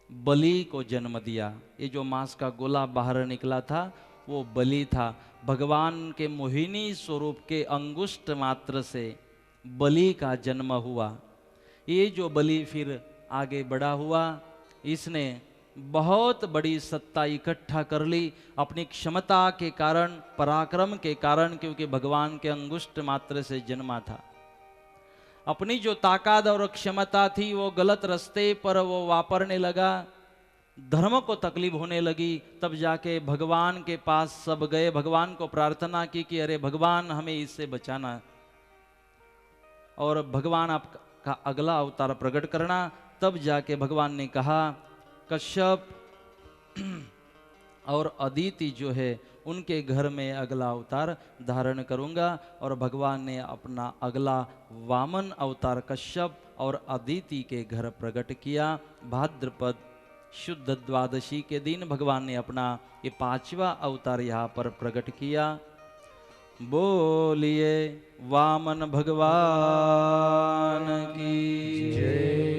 बलि को जन्म दिया। ये जो मांस का गोला बाहर निकला था वो बलि था। भगवान के मोहिनी स्वरूप के अंगुष्ठ मात्र से बलि का जन्म हुआ। ये जो बलि फिर आगे बढ़ा हुआ, इसने बहुत बड़ी सत्ता इकट्ठा कर ली अपनी क्षमता के कारण, पराक्रम के कारण, क्योंकि भगवान के अंगुष्ठ मात्र से जन्मा था। अपनी जो ताकत और क्षमता थी वो गलत रास्ते पर वो वापरने लगा, धर्म को तकलीफ होने लगी। तब जाके भगवान के पास सब गए, भगवान को प्रार्थना की कि अरे भगवान हमें इससे बचाना, और भगवान आपका अगला अवतार प्रकट करना। तब जाके भगवान ने कहा कश्यप और अदिति जो है उनके घर में अगला अवतार धारण करूंगा। और भगवान ने अपना अगला वामन अवतार कश्यप और अदिति के घर प्रकट किया। भाद्रपद शुद्ध द्वादशी के दिन भगवान ने अपना ये 5वां अवतार यहाँ पर प्रकट किया। बोलिए वामन भगवान की जय।